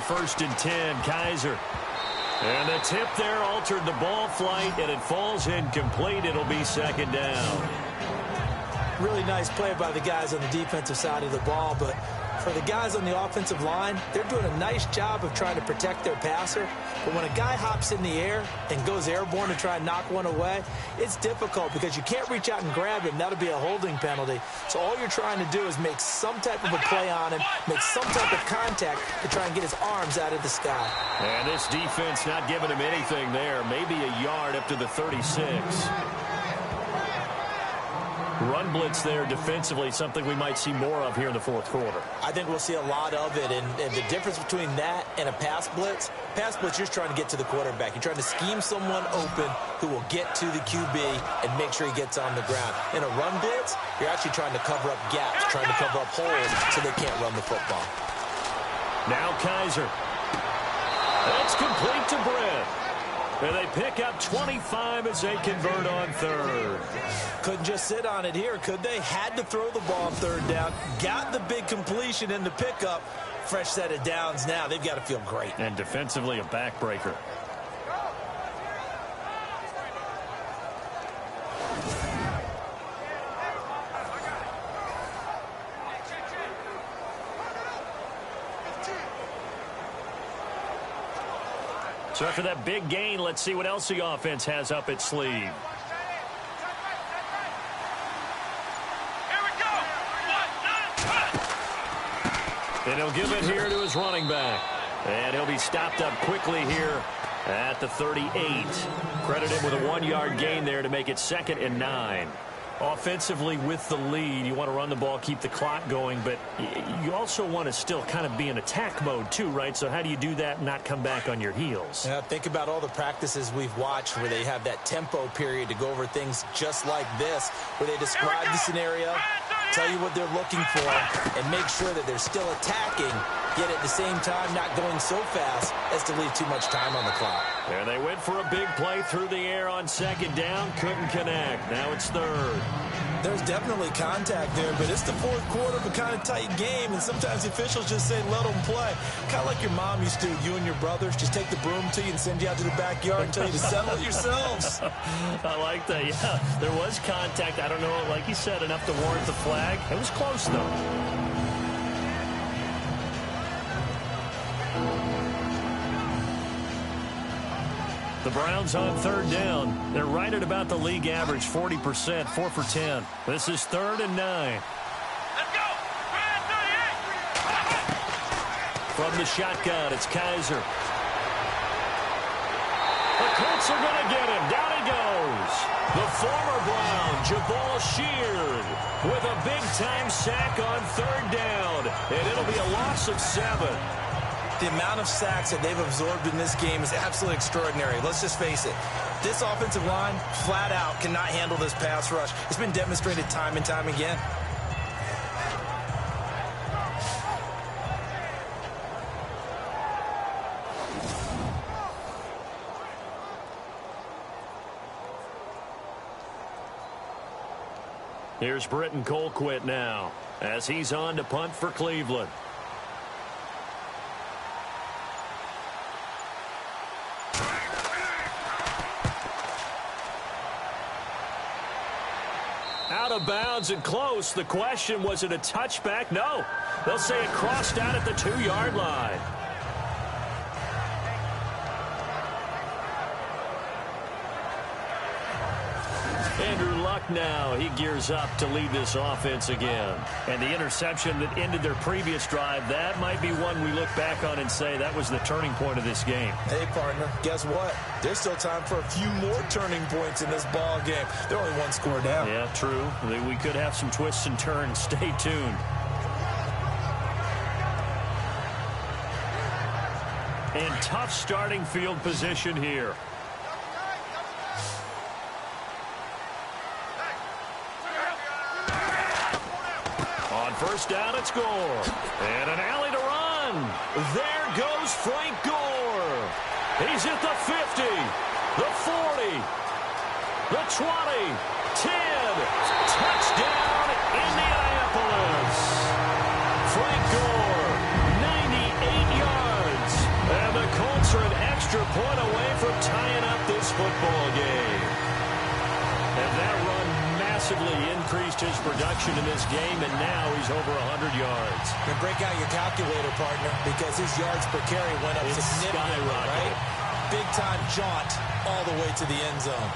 First and 10, Kaiser. And the tip there altered the ball flight, and it falls incomplete. It'll be 2nd down. Really nice play by the guys on the defensive side of the ball, but for the guys on the offensive line, they're doing a nice job of trying to protect their passer. But when a guy hops in the air and goes airborne to try and knock one away, it's difficult because you can't reach out and grab him. That'll be a holding penalty. So all you're trying to do is make some type of a play on him, make some type of contact to try and get his arms out of the sky. And this defense not giving him anything there. Maybe a yard up to the 36. Run blitz there defensively, something we might see more of here in the fourth quarter. I think we'll see a lot of it, and the difference between that and a pass blitz, you're just trying to get to the quarterback. You're trying to scheme someone open who will get to the QB and make sure he gets on the ground. In a run blitz, you're actually trying to cover up gaps, trying to cover up holes so they can't run the football. Now Kaiser. That's complete to Brett. And they pick up 25 as they convert on third. Couldn't just sit on it here, could they? Had to throw the ball on third down. Got the big completion in the pickup. Fresh set of downs now. They've got to feel great. And defensively, a backbreaker. So after that big gain, let's see what else the offense has up its sleeve. Here we go. And he'll give it here to his running back. And he'll be stopped up quickly here at the 38. Credit him with a 1-yard gain there to make it 2nd and 9. Offensively with the lead, you want to run the ball, keep the clock going, but you also want to still kind of be in attack mode too, right? So how do you do that and not come back on your heels? Yeah, think about all the practices we've watched where they have that tempo period to go over things just like this, where they describe the scenario, tell you what they're looking for, and make sure that they're still attacking, yet at the same time not going so fast as to leave too much time on the clock. And they went for a big play through the air on 2nd down, couldn't connect. Now it's 3rd. There's definitely contact there, but it's the fourth quarter of a kind of tight game, and sometimes the officials just say, let them play. Kind of like your mom used to, you and your brothers, just take the broom to you and send you out to the backyard and tell you to settle it yourselves. I like that, yeah. There was contact. I don't know, like you said, enough to warrant the flag. It was close, though. The Browns on 3rd down. They're right at about the league average, 40%, 4 for 10. This is 3rd and 9. Let's go. From the shotgun, it's Kaiser. The Colts are going to get him. Down he goes. The former Brown, Jabal Sheard, with a big-time sack on 3rd down. And it'll be a loss of 7. The amount of sacks that they've absorbed in this game is absolutely extraordinary. Let's just face it. This offensive line, flat out, cannot handle this pass rush. It's been demonstrated time and time again. Here's Britton Colquitt now as he's on to punt for Cleveland. out of bounds and close. The question, was it a touchback? No. They'll say it crossed out at the 2-yard line. Andrew Luck now, he gears up to lead this offense again. And the interception that ended their previous drive, that might be one we look back on and say that was the turning point of this game. Hey, partner, guess what? There's still time for a few more turning points in this ball game. They're only one score down. Yeah, true. We could have some twists and turns. Stay tuned. And tough starting field position here. First down, it's Gore. And an alley to run. There goes Frank Gore. He's at the 50, the 40, the 20, 10. Touchdown, Indianapolis. Frank Gore, 98 yards. And the Colts are an extra point away from tying up this football game. And that run massively increased his production in this game, and now he's over 100 yards. And break out your calculator, partner, because his yards per carry went up significantly, right? Big-time jaunt all the way to the end zone.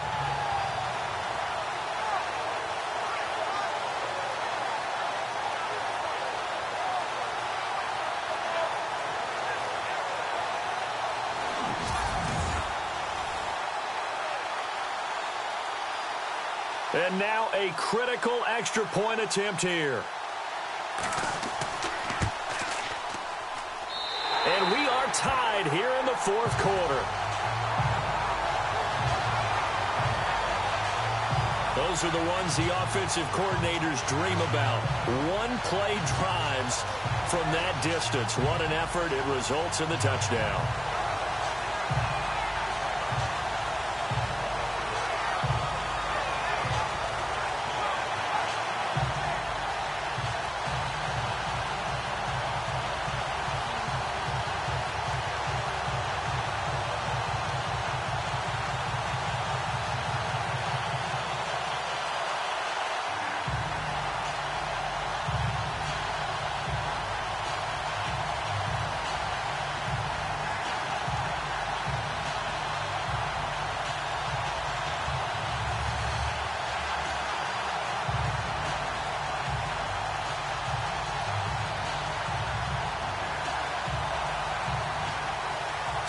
And now a critical extra point attempt here. And we are tied here in the fourth quarter. Those are the ones the offensive coordinators dream about. One-play drives from that distance. What an effort. It results in the touchdown.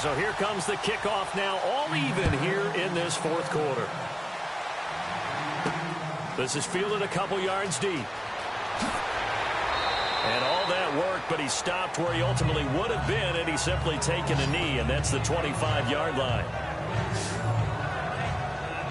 So here comes the kickoff now, all even here in this fourth quarter. This is fielded a couple yards deep. And all that work, but he stopped where he ultimately would have been had he simply taken a knee, and that's the 25-yard line.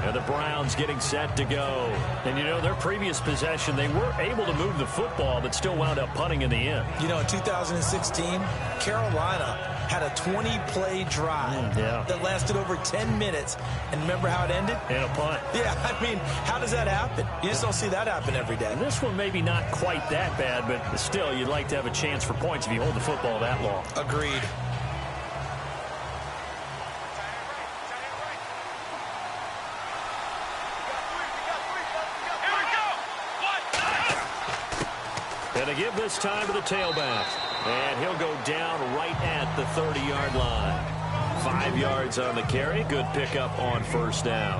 And the Browns getting set to go. And, you know, their previous possession, they were able to move the football, but still wound up punting in the end. You know, in 2016, Carolina had a 20-play drive that lasted over 10 minutes. And remember how it ended? In a punt. Yeah, I mean, how does that happen? You just don't see that happen every day. And this one maybe not quite that bad, but still, you'd like to have a chance for points if you hold the football that long. Agreed. And to give this time to the tailback. And he'll go down right at the 30-yard line. 5 yards on the carry. Good pickup on first down.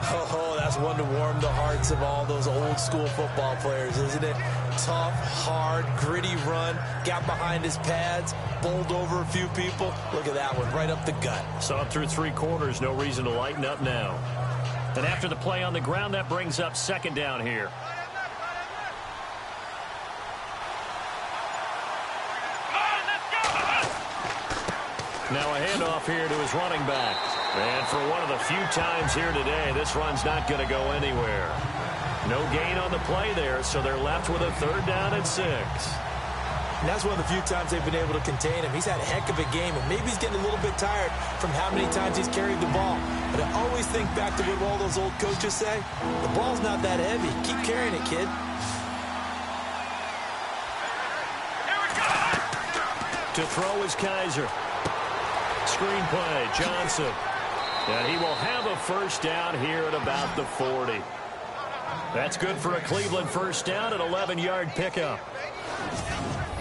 Oh, that's one to warm the hearts of all those old-school football players, isn't it? Tough, hard, gritty run. Got behind his pads. Bowled over a few people. Look at that one, right up the gut. Saw it through 3 quarters. No reason to lighten up now. And after the play on the ground, that brings up second down here. Now a handoff here to his running back. And for one of the few times here today, this run's not going to go anywhere. No gain on the play there, so they're left with a 3rd down and 6. And that's one of the few times they've been able to contain him. He's had a heck of a game, and maybe he's getting a little bit tired from how many times he's carried the ball. But I always think back to what all those old coaches say. The ball's not that heavy. Keep carrying it, kid. To throw is Kaiser. Screenplay, Johnson. And he will have a first down here at about the 40. That's good for a Cleveland first down, an 11-yard pickup.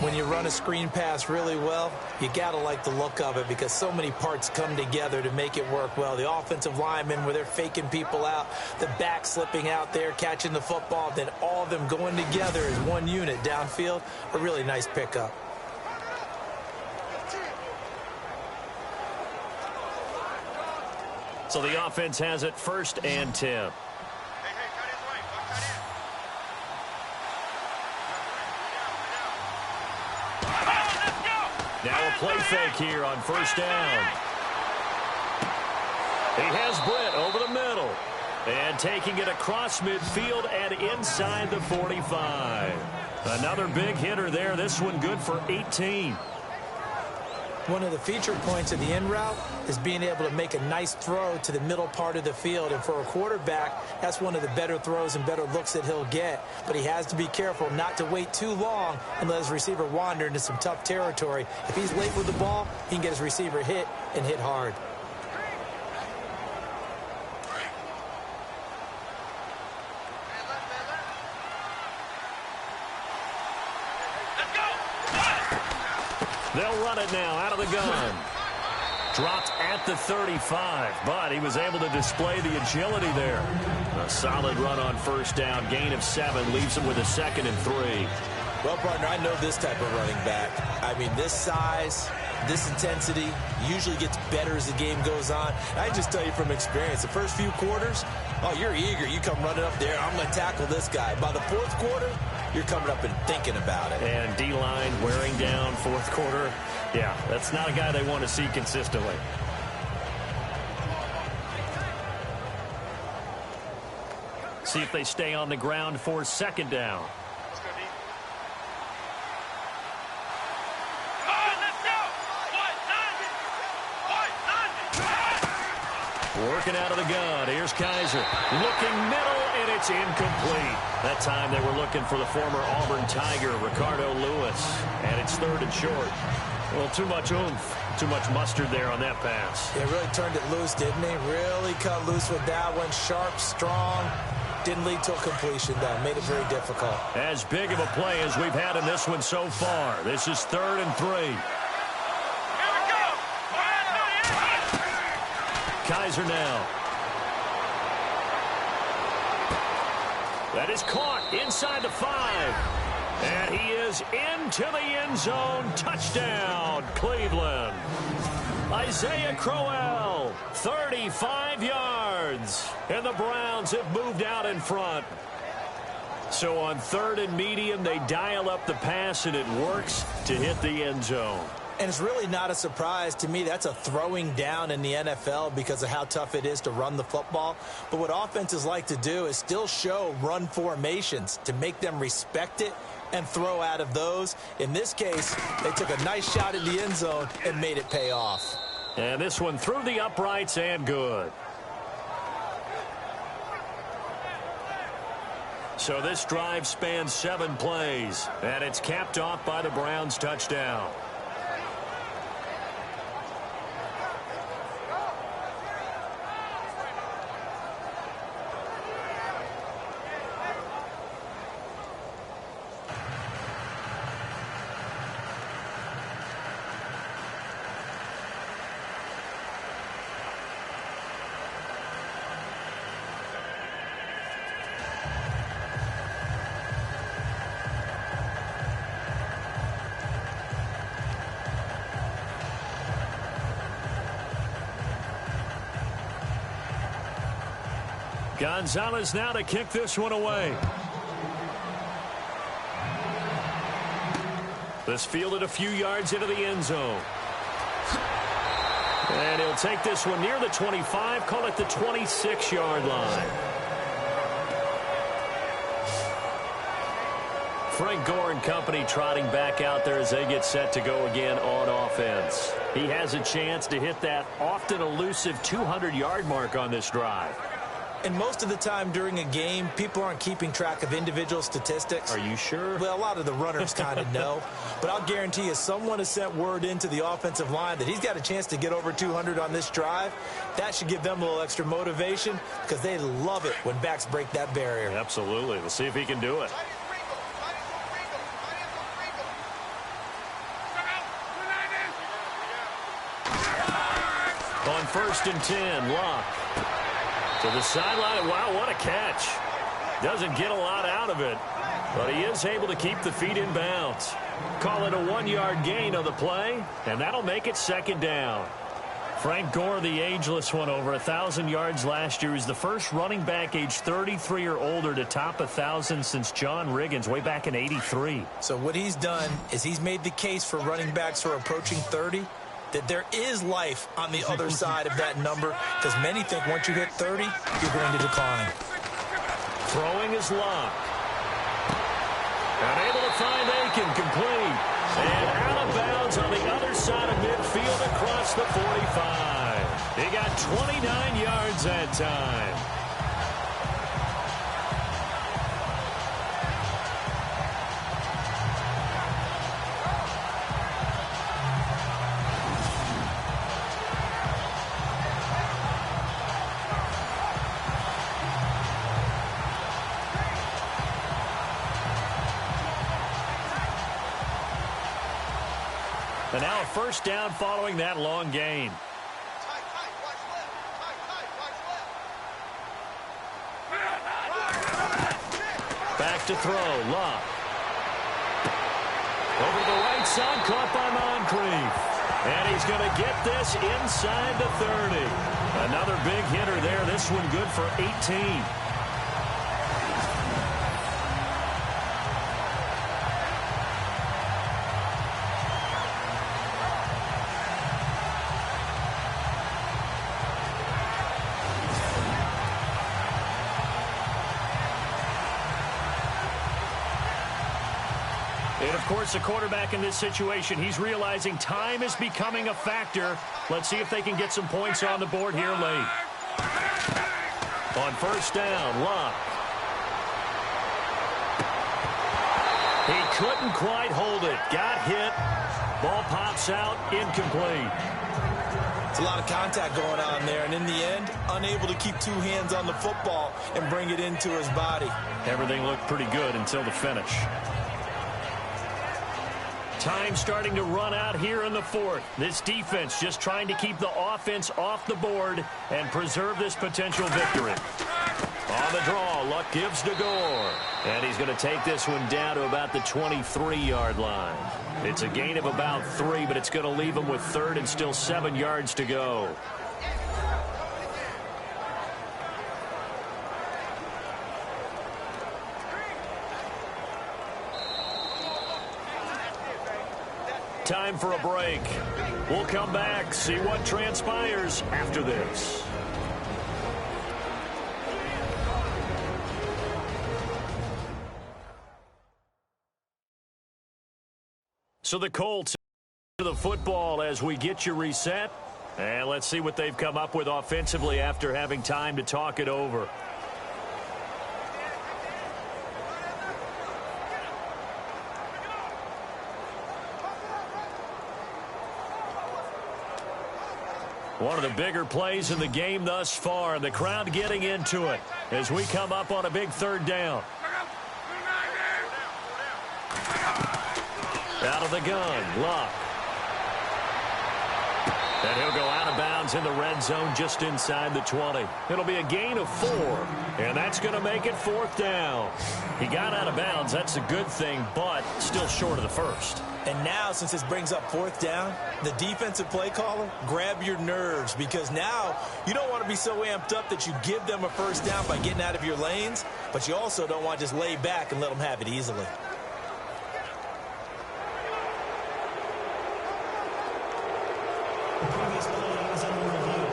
When you run a screen pass really well, you got to like the look of it because so many parts come together to make it work well. The offensive linemen, where they're faking people out, the back slipping out there, catching the football, then all of them going together as one unit downfield. A really nice pickup. So the offense has it 1st and 10. Now a play fake here on 1st down. He has Britt over the middle. And taking it across midfield and inside the 45. Another big hitter there. This one good for 18. One of the feature points of the in route is being able to make a nice throw to the middle part of the field. And for a quarterback, that's one of the better throws and better looks that he'll get. But he has to be careful not to wait too long and let his receiver wander into some tough territory. If he's late with the ball, he can get his receiver hit and hit hard. They'll run it now out of the gun. Dropped at the 35, but he was able to display the agility there. A solid run on 1st down. Gain of 7 leaves him with a 2nd and 3. Well, partner, I know this type of running back. I mean, this size, this intensity usually gets better as the game goes on. I just tell you from experience, the first few quarters, oh, you're eager. You come running up there, I'm going to tackle this guy. By the 4th quarter, you're coming up and thinking about it. And D-line wearing down 4th quarter. Yeah, that's not a guy they want to see consistently. See if they stay on the ground for 2nd down. Working out of the gun. Here's Kaiser. Looking middle, and it's incomplete. That time they were looking for the former Auburn Tiger, Ricardo Lewis. And it's 3rd and short. Well, too much oomph, too much mustard there on that pass. He really turned it loose, didn't he? Really cut loose with that one. Sharp, strong. Didn't lead to a completion, though. Made it very difficult. As big of a play as we've had in this one so far. This is 3rd and 3. Kaiser now. That is caught inside the 5. And he is into the end zone. Touchdown, Cleveland. Isaiah Crowell, 35 yards. And the Browns have moved out in front. So on 3rd and medium, they dial up the pass, and it works to hit the end zone. And it's really not a surprise to me. That's a throwing down in the NFL because of how tough it is to run the football. But what offenses like to do is still show run formations to make them respect it and throw out of those. In this case, they took a nice shot in the end zone and made it pay off. And this one through the uprights and good. So this drive spans 7 plays, and it's capped off by the Browns' touchdown. Gonzalez now to kick this one away. This fielded a few yards into the end zone. And he'll take this one near the 25, call it the 26-yard line. Frank Gore and company trotting back out there as they get set to go again on offense. He has a chance to hit that often elusive 200-yard mark on this drive. And most of the time during a game, people aren't keeping track of individual statistics. Are you sure? Well, a lot of the runners kind of know. But I'll guarantee you someone has sent word into the offensive line that he's got a chance to get over 200 on this drive. That should give them a little extra motivation because they love it when backs break that barrier. Absolutely. We'll see if he can do it. On 1st and 10, Locke. To the sideline. Wow, what a catch. Doesn't get a lot out of it, but he is able to keep the feet in bounds. Call it a 1-yard gain on the play, and that'll make it 2nd down. Frank Gore, the ageless one, over 1,000 yards last year. He's the first running back age 33 or older to top 1,000 since John Riggins way back in '83. So what he's done is he's made the case for running backs who are approaching 30 that there is life on the other side of that number, because many think once you hit 30, you're going to decline. Throwing is Locke. And able to find Aiken, complete. And out of bounds on the other side of midfield across the 45. He got 29 yards that time. And now a 1st down following that long gain. Back to throw, Locke. Over the right side, caught by Moncrief. And he's going to get this inside the 30. Another big hitter there. This one good for 18. And, of course, the quarterback in this situation, he's realizing time is becoming a factor. Let's see if they can get some points on the board here late. On 1st down, Locke. He couldn't quite hold it. Got hit. Ball pops out. Incomplete. It's a lot of contact going on there, and in the end, unable to keep 2 hands on the football and bring it into his body. Everything looked pretty good until the finish. Time starting to run out here in the 4th. This defense just trying to keep the offense off the board and preserve this potential victory. On the draw, Luck gives to Gore. And he's going to take this one down to about the 23-yard line. It's a gain of about 3, but it's going to leave him with 3rd and still 7 yards to go. Time for a break. We'll come back, see what transpires after this. So the Colts to the football as we get you reset. And let's see what they've come up with offensively after having time to talk it over. One of the bigger plays in the game thus far. The crowd getting into it as we come up on a big 3rd down. Out of the gun, Luck. And he'll go out of bounds in the red zone just inside the 20. It'll be a gain of 4, and that's going to make it 4th down. He got out of bounds. That's a good thing, but still short of the 1st. And now, since this brings up 4th down, the defensive play caller, grab your nerves, because now you don't want to be so amped up that you give them a 1st down by getting out of your lanes, but you also don't want to just lay back and let them have it easily. The previous play is under review.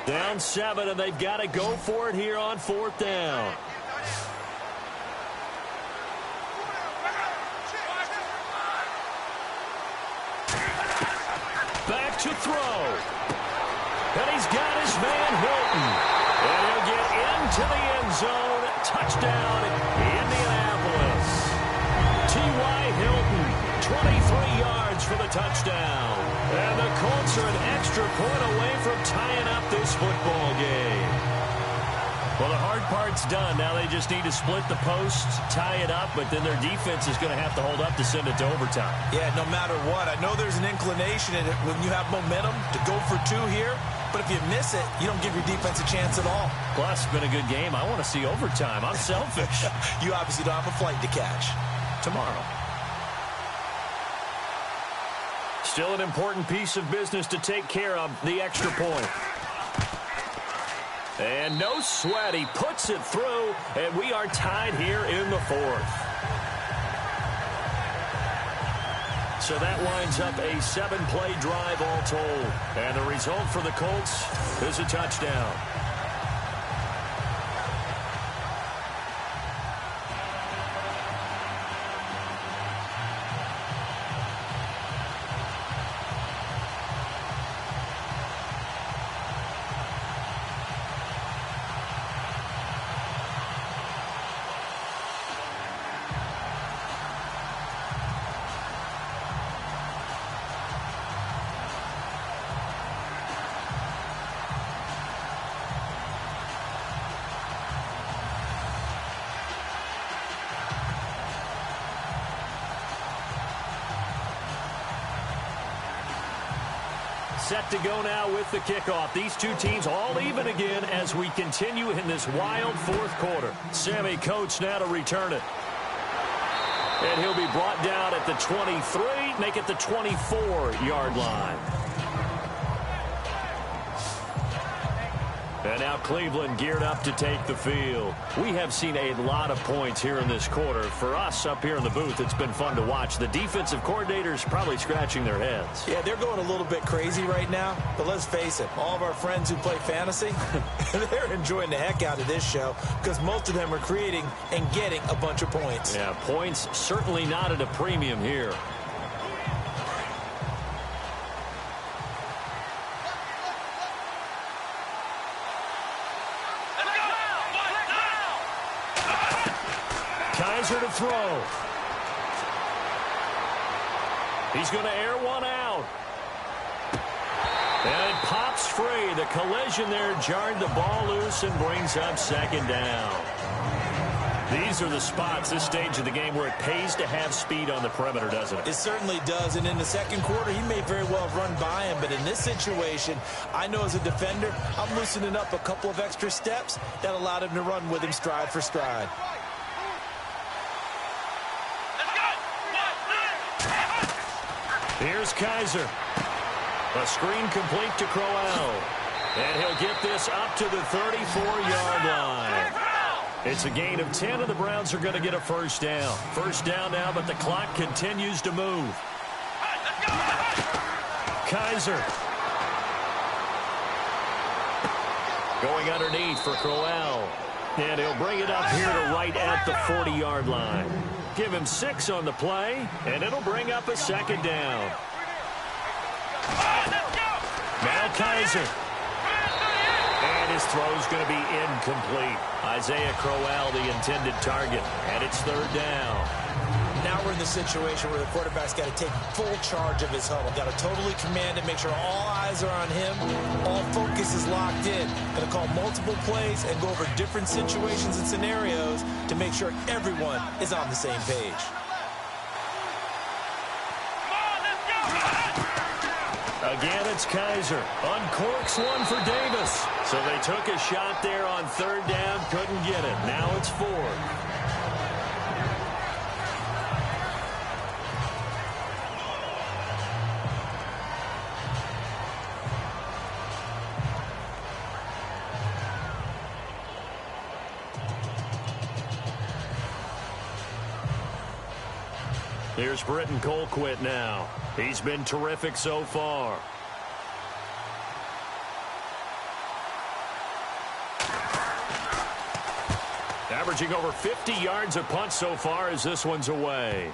Down 7, and they've got to go for it here on 4th down. Back to throw. And he's got his man Hilton. And he'll get into the end zone. Touchdown, Indianapolis. T.Y. Hilton, 23 yards for the touchdown. And the Colts are an extra point away from tying up this football game. Well, the hard part's done. Now they just need to split the posts, tie it up, but then their defense is going to have to hold up to send it to overtime. Yeah, no matter what. I know there's an inclination in it when you have momentum to go for 2 here, but if you miss it, you don't give your defense a chance at all. Plus, it's been a good game. I want to see overtime. I'm selfish. You obviously don't have a flight to catch. Tomorrow. Still an important piece of business to take care of, the extra point. And no sweat, he puts it through, and we are tied here in the 4th. So that winds up a 7-play drive all told. And the result for the Colts is a touchdown. Set to go now with the kickoff. These two teams all even again as we continue in this wild 4th quarter. Sammy Coates now to return it. And he'll be brought down at the 23, make it the 24-yard line. And now Cleveland geared up to take the field. We have seen a lot of points here in this quarter. For us up here in the booth, it's been fun to watch. The defensive coordinators probably scratching their heads. Yeah, they're going a little bit crazy right now. But let's face it, all of our friends who play fantasy, they're enjoying the heck out of this show because most of them are creating and getting a bunch of points. Yeah, points certainly not at a premium here. Kaiser to throw. He's going to air one out. And it pops free. The collision there jarred the ball loose and brings up 2nd down. These are the spots, this stage of the game, where it pays to have speed on the perimeter, doesn't it? It certainly does. And in the 2nd quarter, he may very well run by him. But in this situation, I know as a defender, I'm loosening up a couple of extra steps that allowed him to run with him stride for stride. Here's Kaiser. A screen complete to Crowell. And he'll get this up to the 34-yard line. It's a gain of 10, and the Browns are going to get a 1st down. 1st down now, but the clock continues to move. Kaiser. Going underneath for Crowell. And he'll bring it up here to right at the 40-yard line. Give him 6 on the play, and it'll bring up a 2nd down. Now Kaiser. And his throw's going to be incomplete. Isaiah Crowell, the intended target, and it's 3rd down. Now we're in the situation where the quarterback's got to take full charge of his huddle. Got to totally command it, make sure all eyes are on him. All focus is locked in. Going to call multiple plays and go over different situations and scenarios to make sure everyone is on the same page. Again, it's Kaiser. Uncorks one for Davis. So they took a shot there on 3rd down, couldn't get it. Now it's 4th. Here's Britton Colquitt now. He's been terrific so far. Averaging over 50 yards a punt so far as this one's away.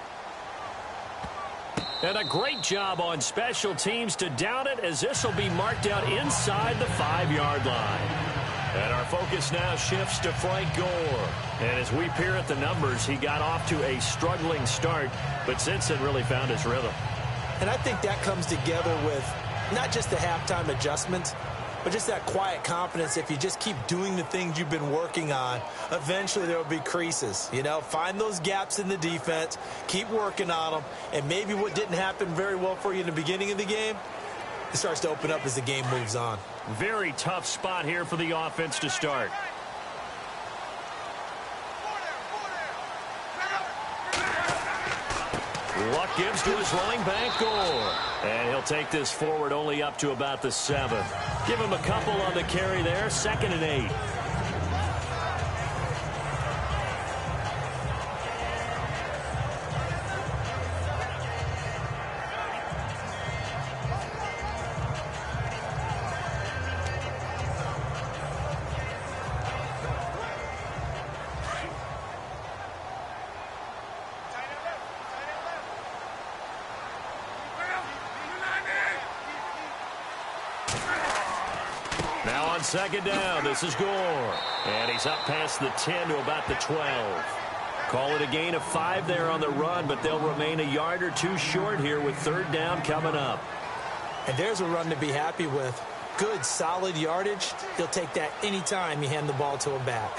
And a great job on special teams to down it, as this will be marked out inside the 5-yard line. And our focus now shifts to Frank Gore. And as we peer at the numbers, he got off to a struggling start, but since then really found his rhythm. And I think that comes together with not just the halftime adjustments, but just that quiet confidence. If you just keep doing the things you've been working on, eventually there will be creases. You know, find those gaps in the defense, keep working on them, and maybe what didn't happen very well for you in the beginning of the game, it starts to open up as the game moves on. Very tough spot here for the offense to start. Luck gives to his running back, Gore. And he'll take this forward only up to about the 7. Give him a couple on the carry there, 2nd and 8. Now on 2nd down, this is Gore. And he's up past the 10 to about the 12. Call it a gain of 5 there on the run, but they'll remain a yard or 2 short here with 3rd down coming up. And there's a run to be happy with. Good, solid yardage. He'll take that anytime you hand the ball to him back.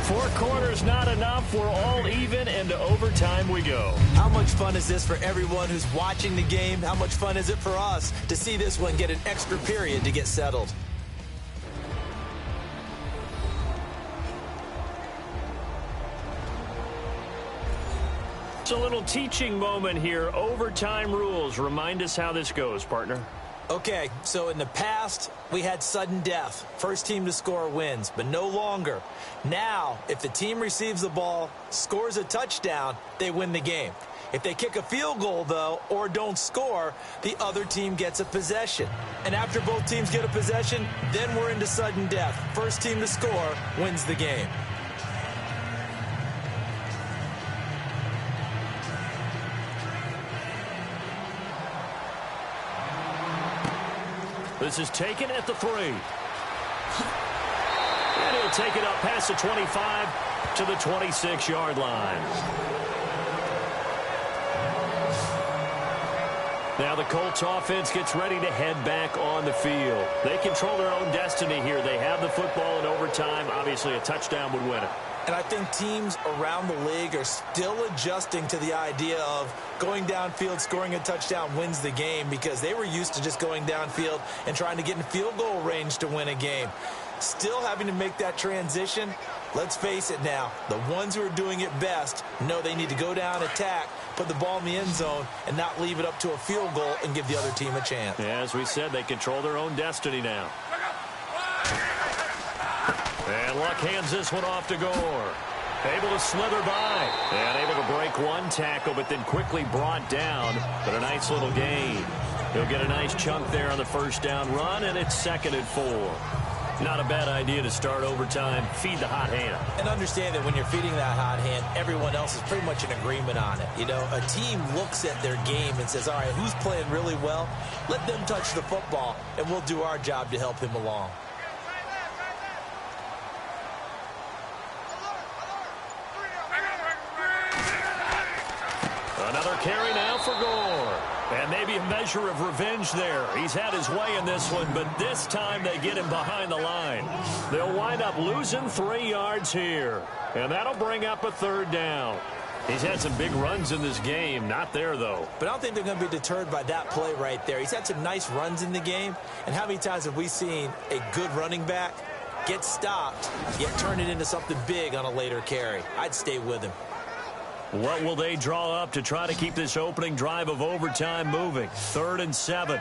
Four quarters not enough. We're all even, and to overtime we go. How much fun is this for everyone who's watching the game? How much fun is it for us to see this one get an extra period to get settled? It's a little teaching moment here. Overtime rules. Remind us how this goes, partner. Okay, so in the past, we had sudden death. First team to score wins, but no longer. Now, if the team receives the ball, scores a touchdown, they win the game. If they kick a field goal, though, or don't score, the other team gets a possession. And after both teams get a possession, then we're into sudden death. First team to score wins the game. This is taken at the 3. And he'll take it up past the 25 to the 26-yard line. Now the Colts offense gets ready to head back on the field. They control their own destiny here. They have the football in overtime. Obviously, a touchdown would win it. And I think teams around the league are still adjusting to the idea of going downfield, scoring a touchdown wins the game, because they were used to just going downfield and trying to get in field goal range to win a game. Still having to make that transition. Let's face it now, the ones who are doing it best know they need to go down, attack, put the ball in the end zone, and not leave it up to a field goal and give the other team a chance. Yeah, as we said, they control their own destiny now. And Luck hands this one off to Gore. Able to slither by. And able to break one tackle, but then quickly brought down. But a nice little gain. He'll get a nice chunk there on the first down run, and it's 2nd and 4. Not a bad idea to start overtime. Feed the hot hand. And understand that when you're feeding that hot hand, everyone else is pretty much in agreement on it. You know, a team looks at their game and says, all right, who's playing really well? Let them touch the football, and we'll do our job to help him along. Another carry now for Gore. And maybe a measure of revenge there. He's had his way in this one, but this time they get him behind the line. They'll wind up losing 3 yards here. And that'll bring up a 3rd down. He's had some big runs in this game. Not there, though. But I don't think they're going to be deterred by that play right there. He's had some nice runs in the game. And how many times have we seen a good running back get stopped, yet turn it into something big on a later carry? I'd stay with him. What will they draw up to try to keep this opening drive of overtime moving? 3rd and 7.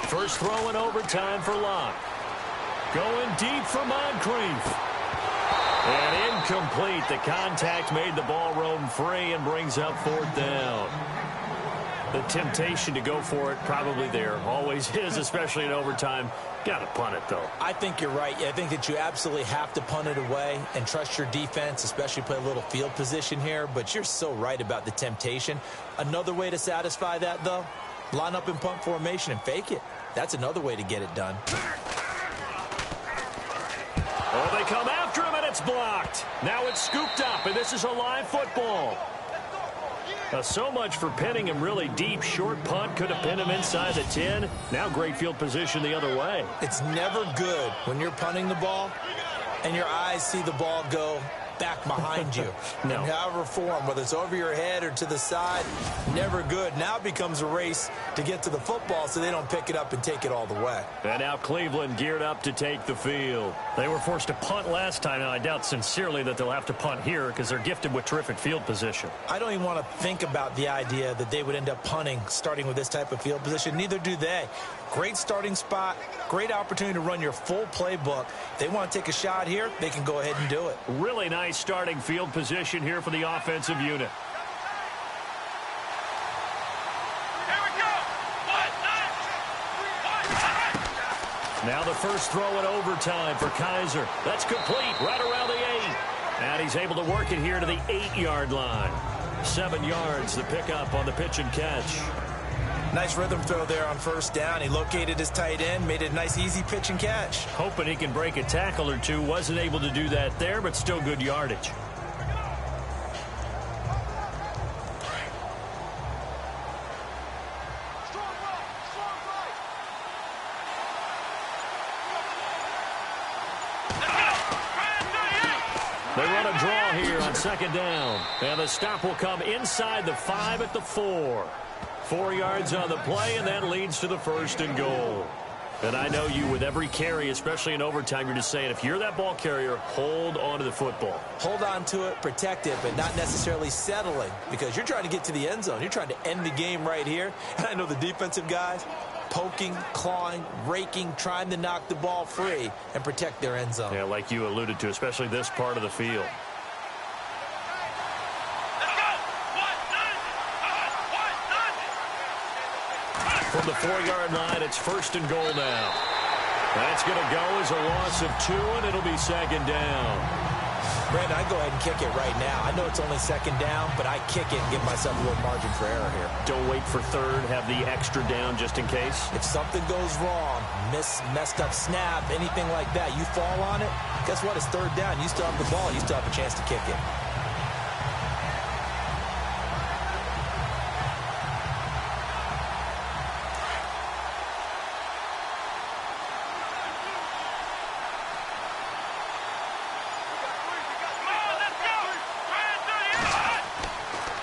First throw in overtime for Locke. Going deep for Moncrief. And incomplete. The contact made the ball roam free and brings up 4th down. The temptation to go for it probably there. Always is, especially in overtime. Got to punt it, though. I think you're right. I think that you absolutely have to punt it away and trust your defense, especially play a little field position here. But you're so right about the temptation. Another way to satisfy that, though, line up in punt formation and fake it. That's another way to get it done. Oh, they come after him, and it's blocked. Now it's scooped up, and this is a live football. So much for pinning him really deep. Short punt could have pinned him inside the 10. Now great field position the other way. It's never good when you're punting the ball and your eyes see the ball go back behind you. No. In however form, whether it's over your head or to the side, never good. Now it becomes a race to get to the football so they don't pick it up and take it all the way. And now Cleveland geared up to take the field. They were forced to punt last time, and I doubt sincerely that they'll have to punt here because they're gifted with terrific field position. I don't even want to think about the idea that they would end up punting starting with this type of field position. Neither do they. Great starting spot, great opportunity to run your full playbook. If they want to take a shot here, they can go ahead and do it. Really nice starting field position here for the offensive unit. Here we go. Now the first throw in overtime for Kaiser. That's complete right around the 8. And he's able to work it here to the 8-yard line. 7 yards, the pickup on the pitch and catch. Nice rhythm throw there on first down. He located his tight end, made it a nice easy pitch and catch. Hoping he can break a tackle or two. Wasn't able to do that there, but still good yardage. They run a draw here on 2nd down. And the stop will come inside the 5 at the 4. 4 yards on the play, and that leads to the 1st and goal. And I know you, with every carry, especially in overtime, you're just saying, if you're that ball carrier, hold on to the football. Hold on to it, protect it, but not necessarily settling, because you're trying to get to the end zone. You're trying to end the game right here. And I know the defensive guys, poking, clawing, raking, trying to knock the ball free and protect their end zone. Yeah, like you alluded to, especially this part of the field. From the 4-yard line, it's 1st and goal now. That's going to go as a loss of 2, and it'll be 2nd down. Brandon, I'd go ahead and kick it right now. I know it's only 2nd down, but I kick it and give myself a little margin for error here. Don't wait for 3rd, have the extra down just in case. If something goes wrong, messed up snap, anything like that, you fall on it, guess what? It's 3rd down. You still have the ball. You still have a chance to kick it.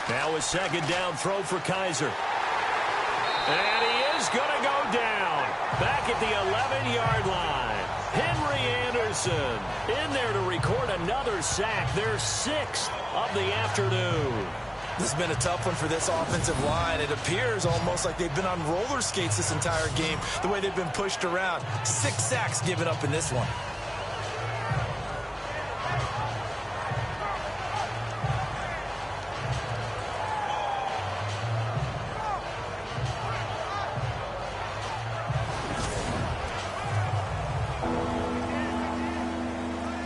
Now a 2nd down throw for Kaiser. And he is going to go down. Back at the 11-yard line. Henry Anderson in there to record another sack. Their 6th of the afternoon. This has been a tough one for this offensive line. It appears almost like they've been on roller skates this entire game, the way they've been pushed around. 6 sacks given up in this one.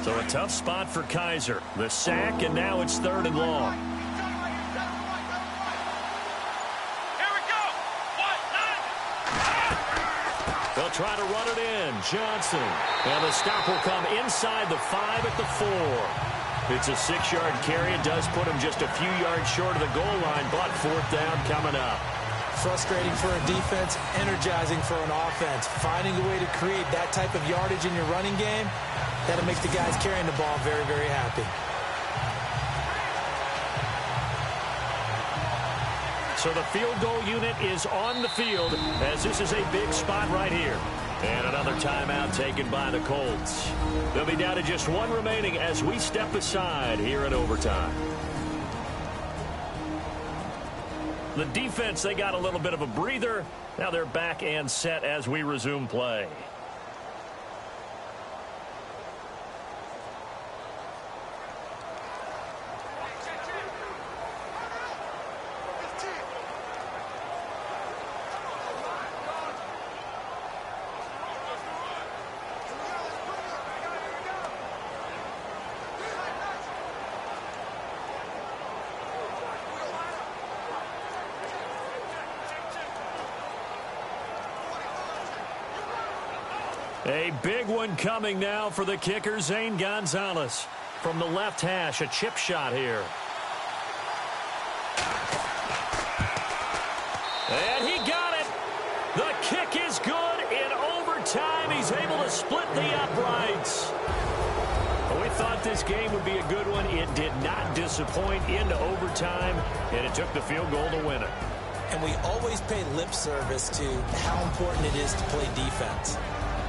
So a tough spot for Kaiser. The sack, and now it's 3rd and long. Here we go. They'll try to run it in. Johnson. And the stop will come inside the 5 at the 4. It's a 6-yard carry. It does put him just a few yards short of the goal line, but 4th down coming up. Frustrating for a defense, energizing for an offense. Finding a way to create that type of yardage in your running game, that'll make the guys carrying the ball very, very happy. So the field goal unit is on the field, as this is a big spot right here. And another timeout taken by the Colts. They'll be down to just 1 remaining as we step aside here in overtime. The defense, they got a little bit of a breather. Now they're back and set as we resume play. A big one coming now for the kicker, Zane Gonzalez. From the left hash, a chip shot here. And he got it. The kick is good. In overtime, he's able to split the uprights. We thought this game would be a good one. It did not disappoint into overtime, and it took the field goal to win it. And we always pay lip service to how important it is to play defense.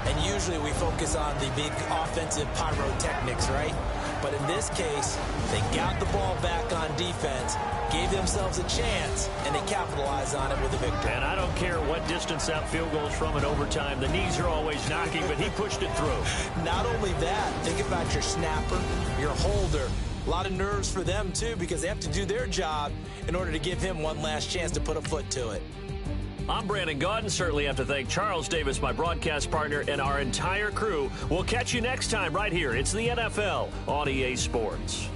And usually we focus on the big offensive pyrotechnics, right? But in this case, they got the ball back on defense, gave themselves a chance, and they capitalized on it with a victory. And I don't care what distance that field goal is from in overtime. The knees are always knocking, but he pushed it through. Not only that, think about your snapper, your holder. A lot of nerves for them, too, because they have to do their job in order to give him one last chance to put a foot to it. I'm Brandon Gaudin. Certainly have to thank Charles Davis, my broadcast partner, and our entire crew. We'll catch you next time right here. It's the NFL on EA Sports.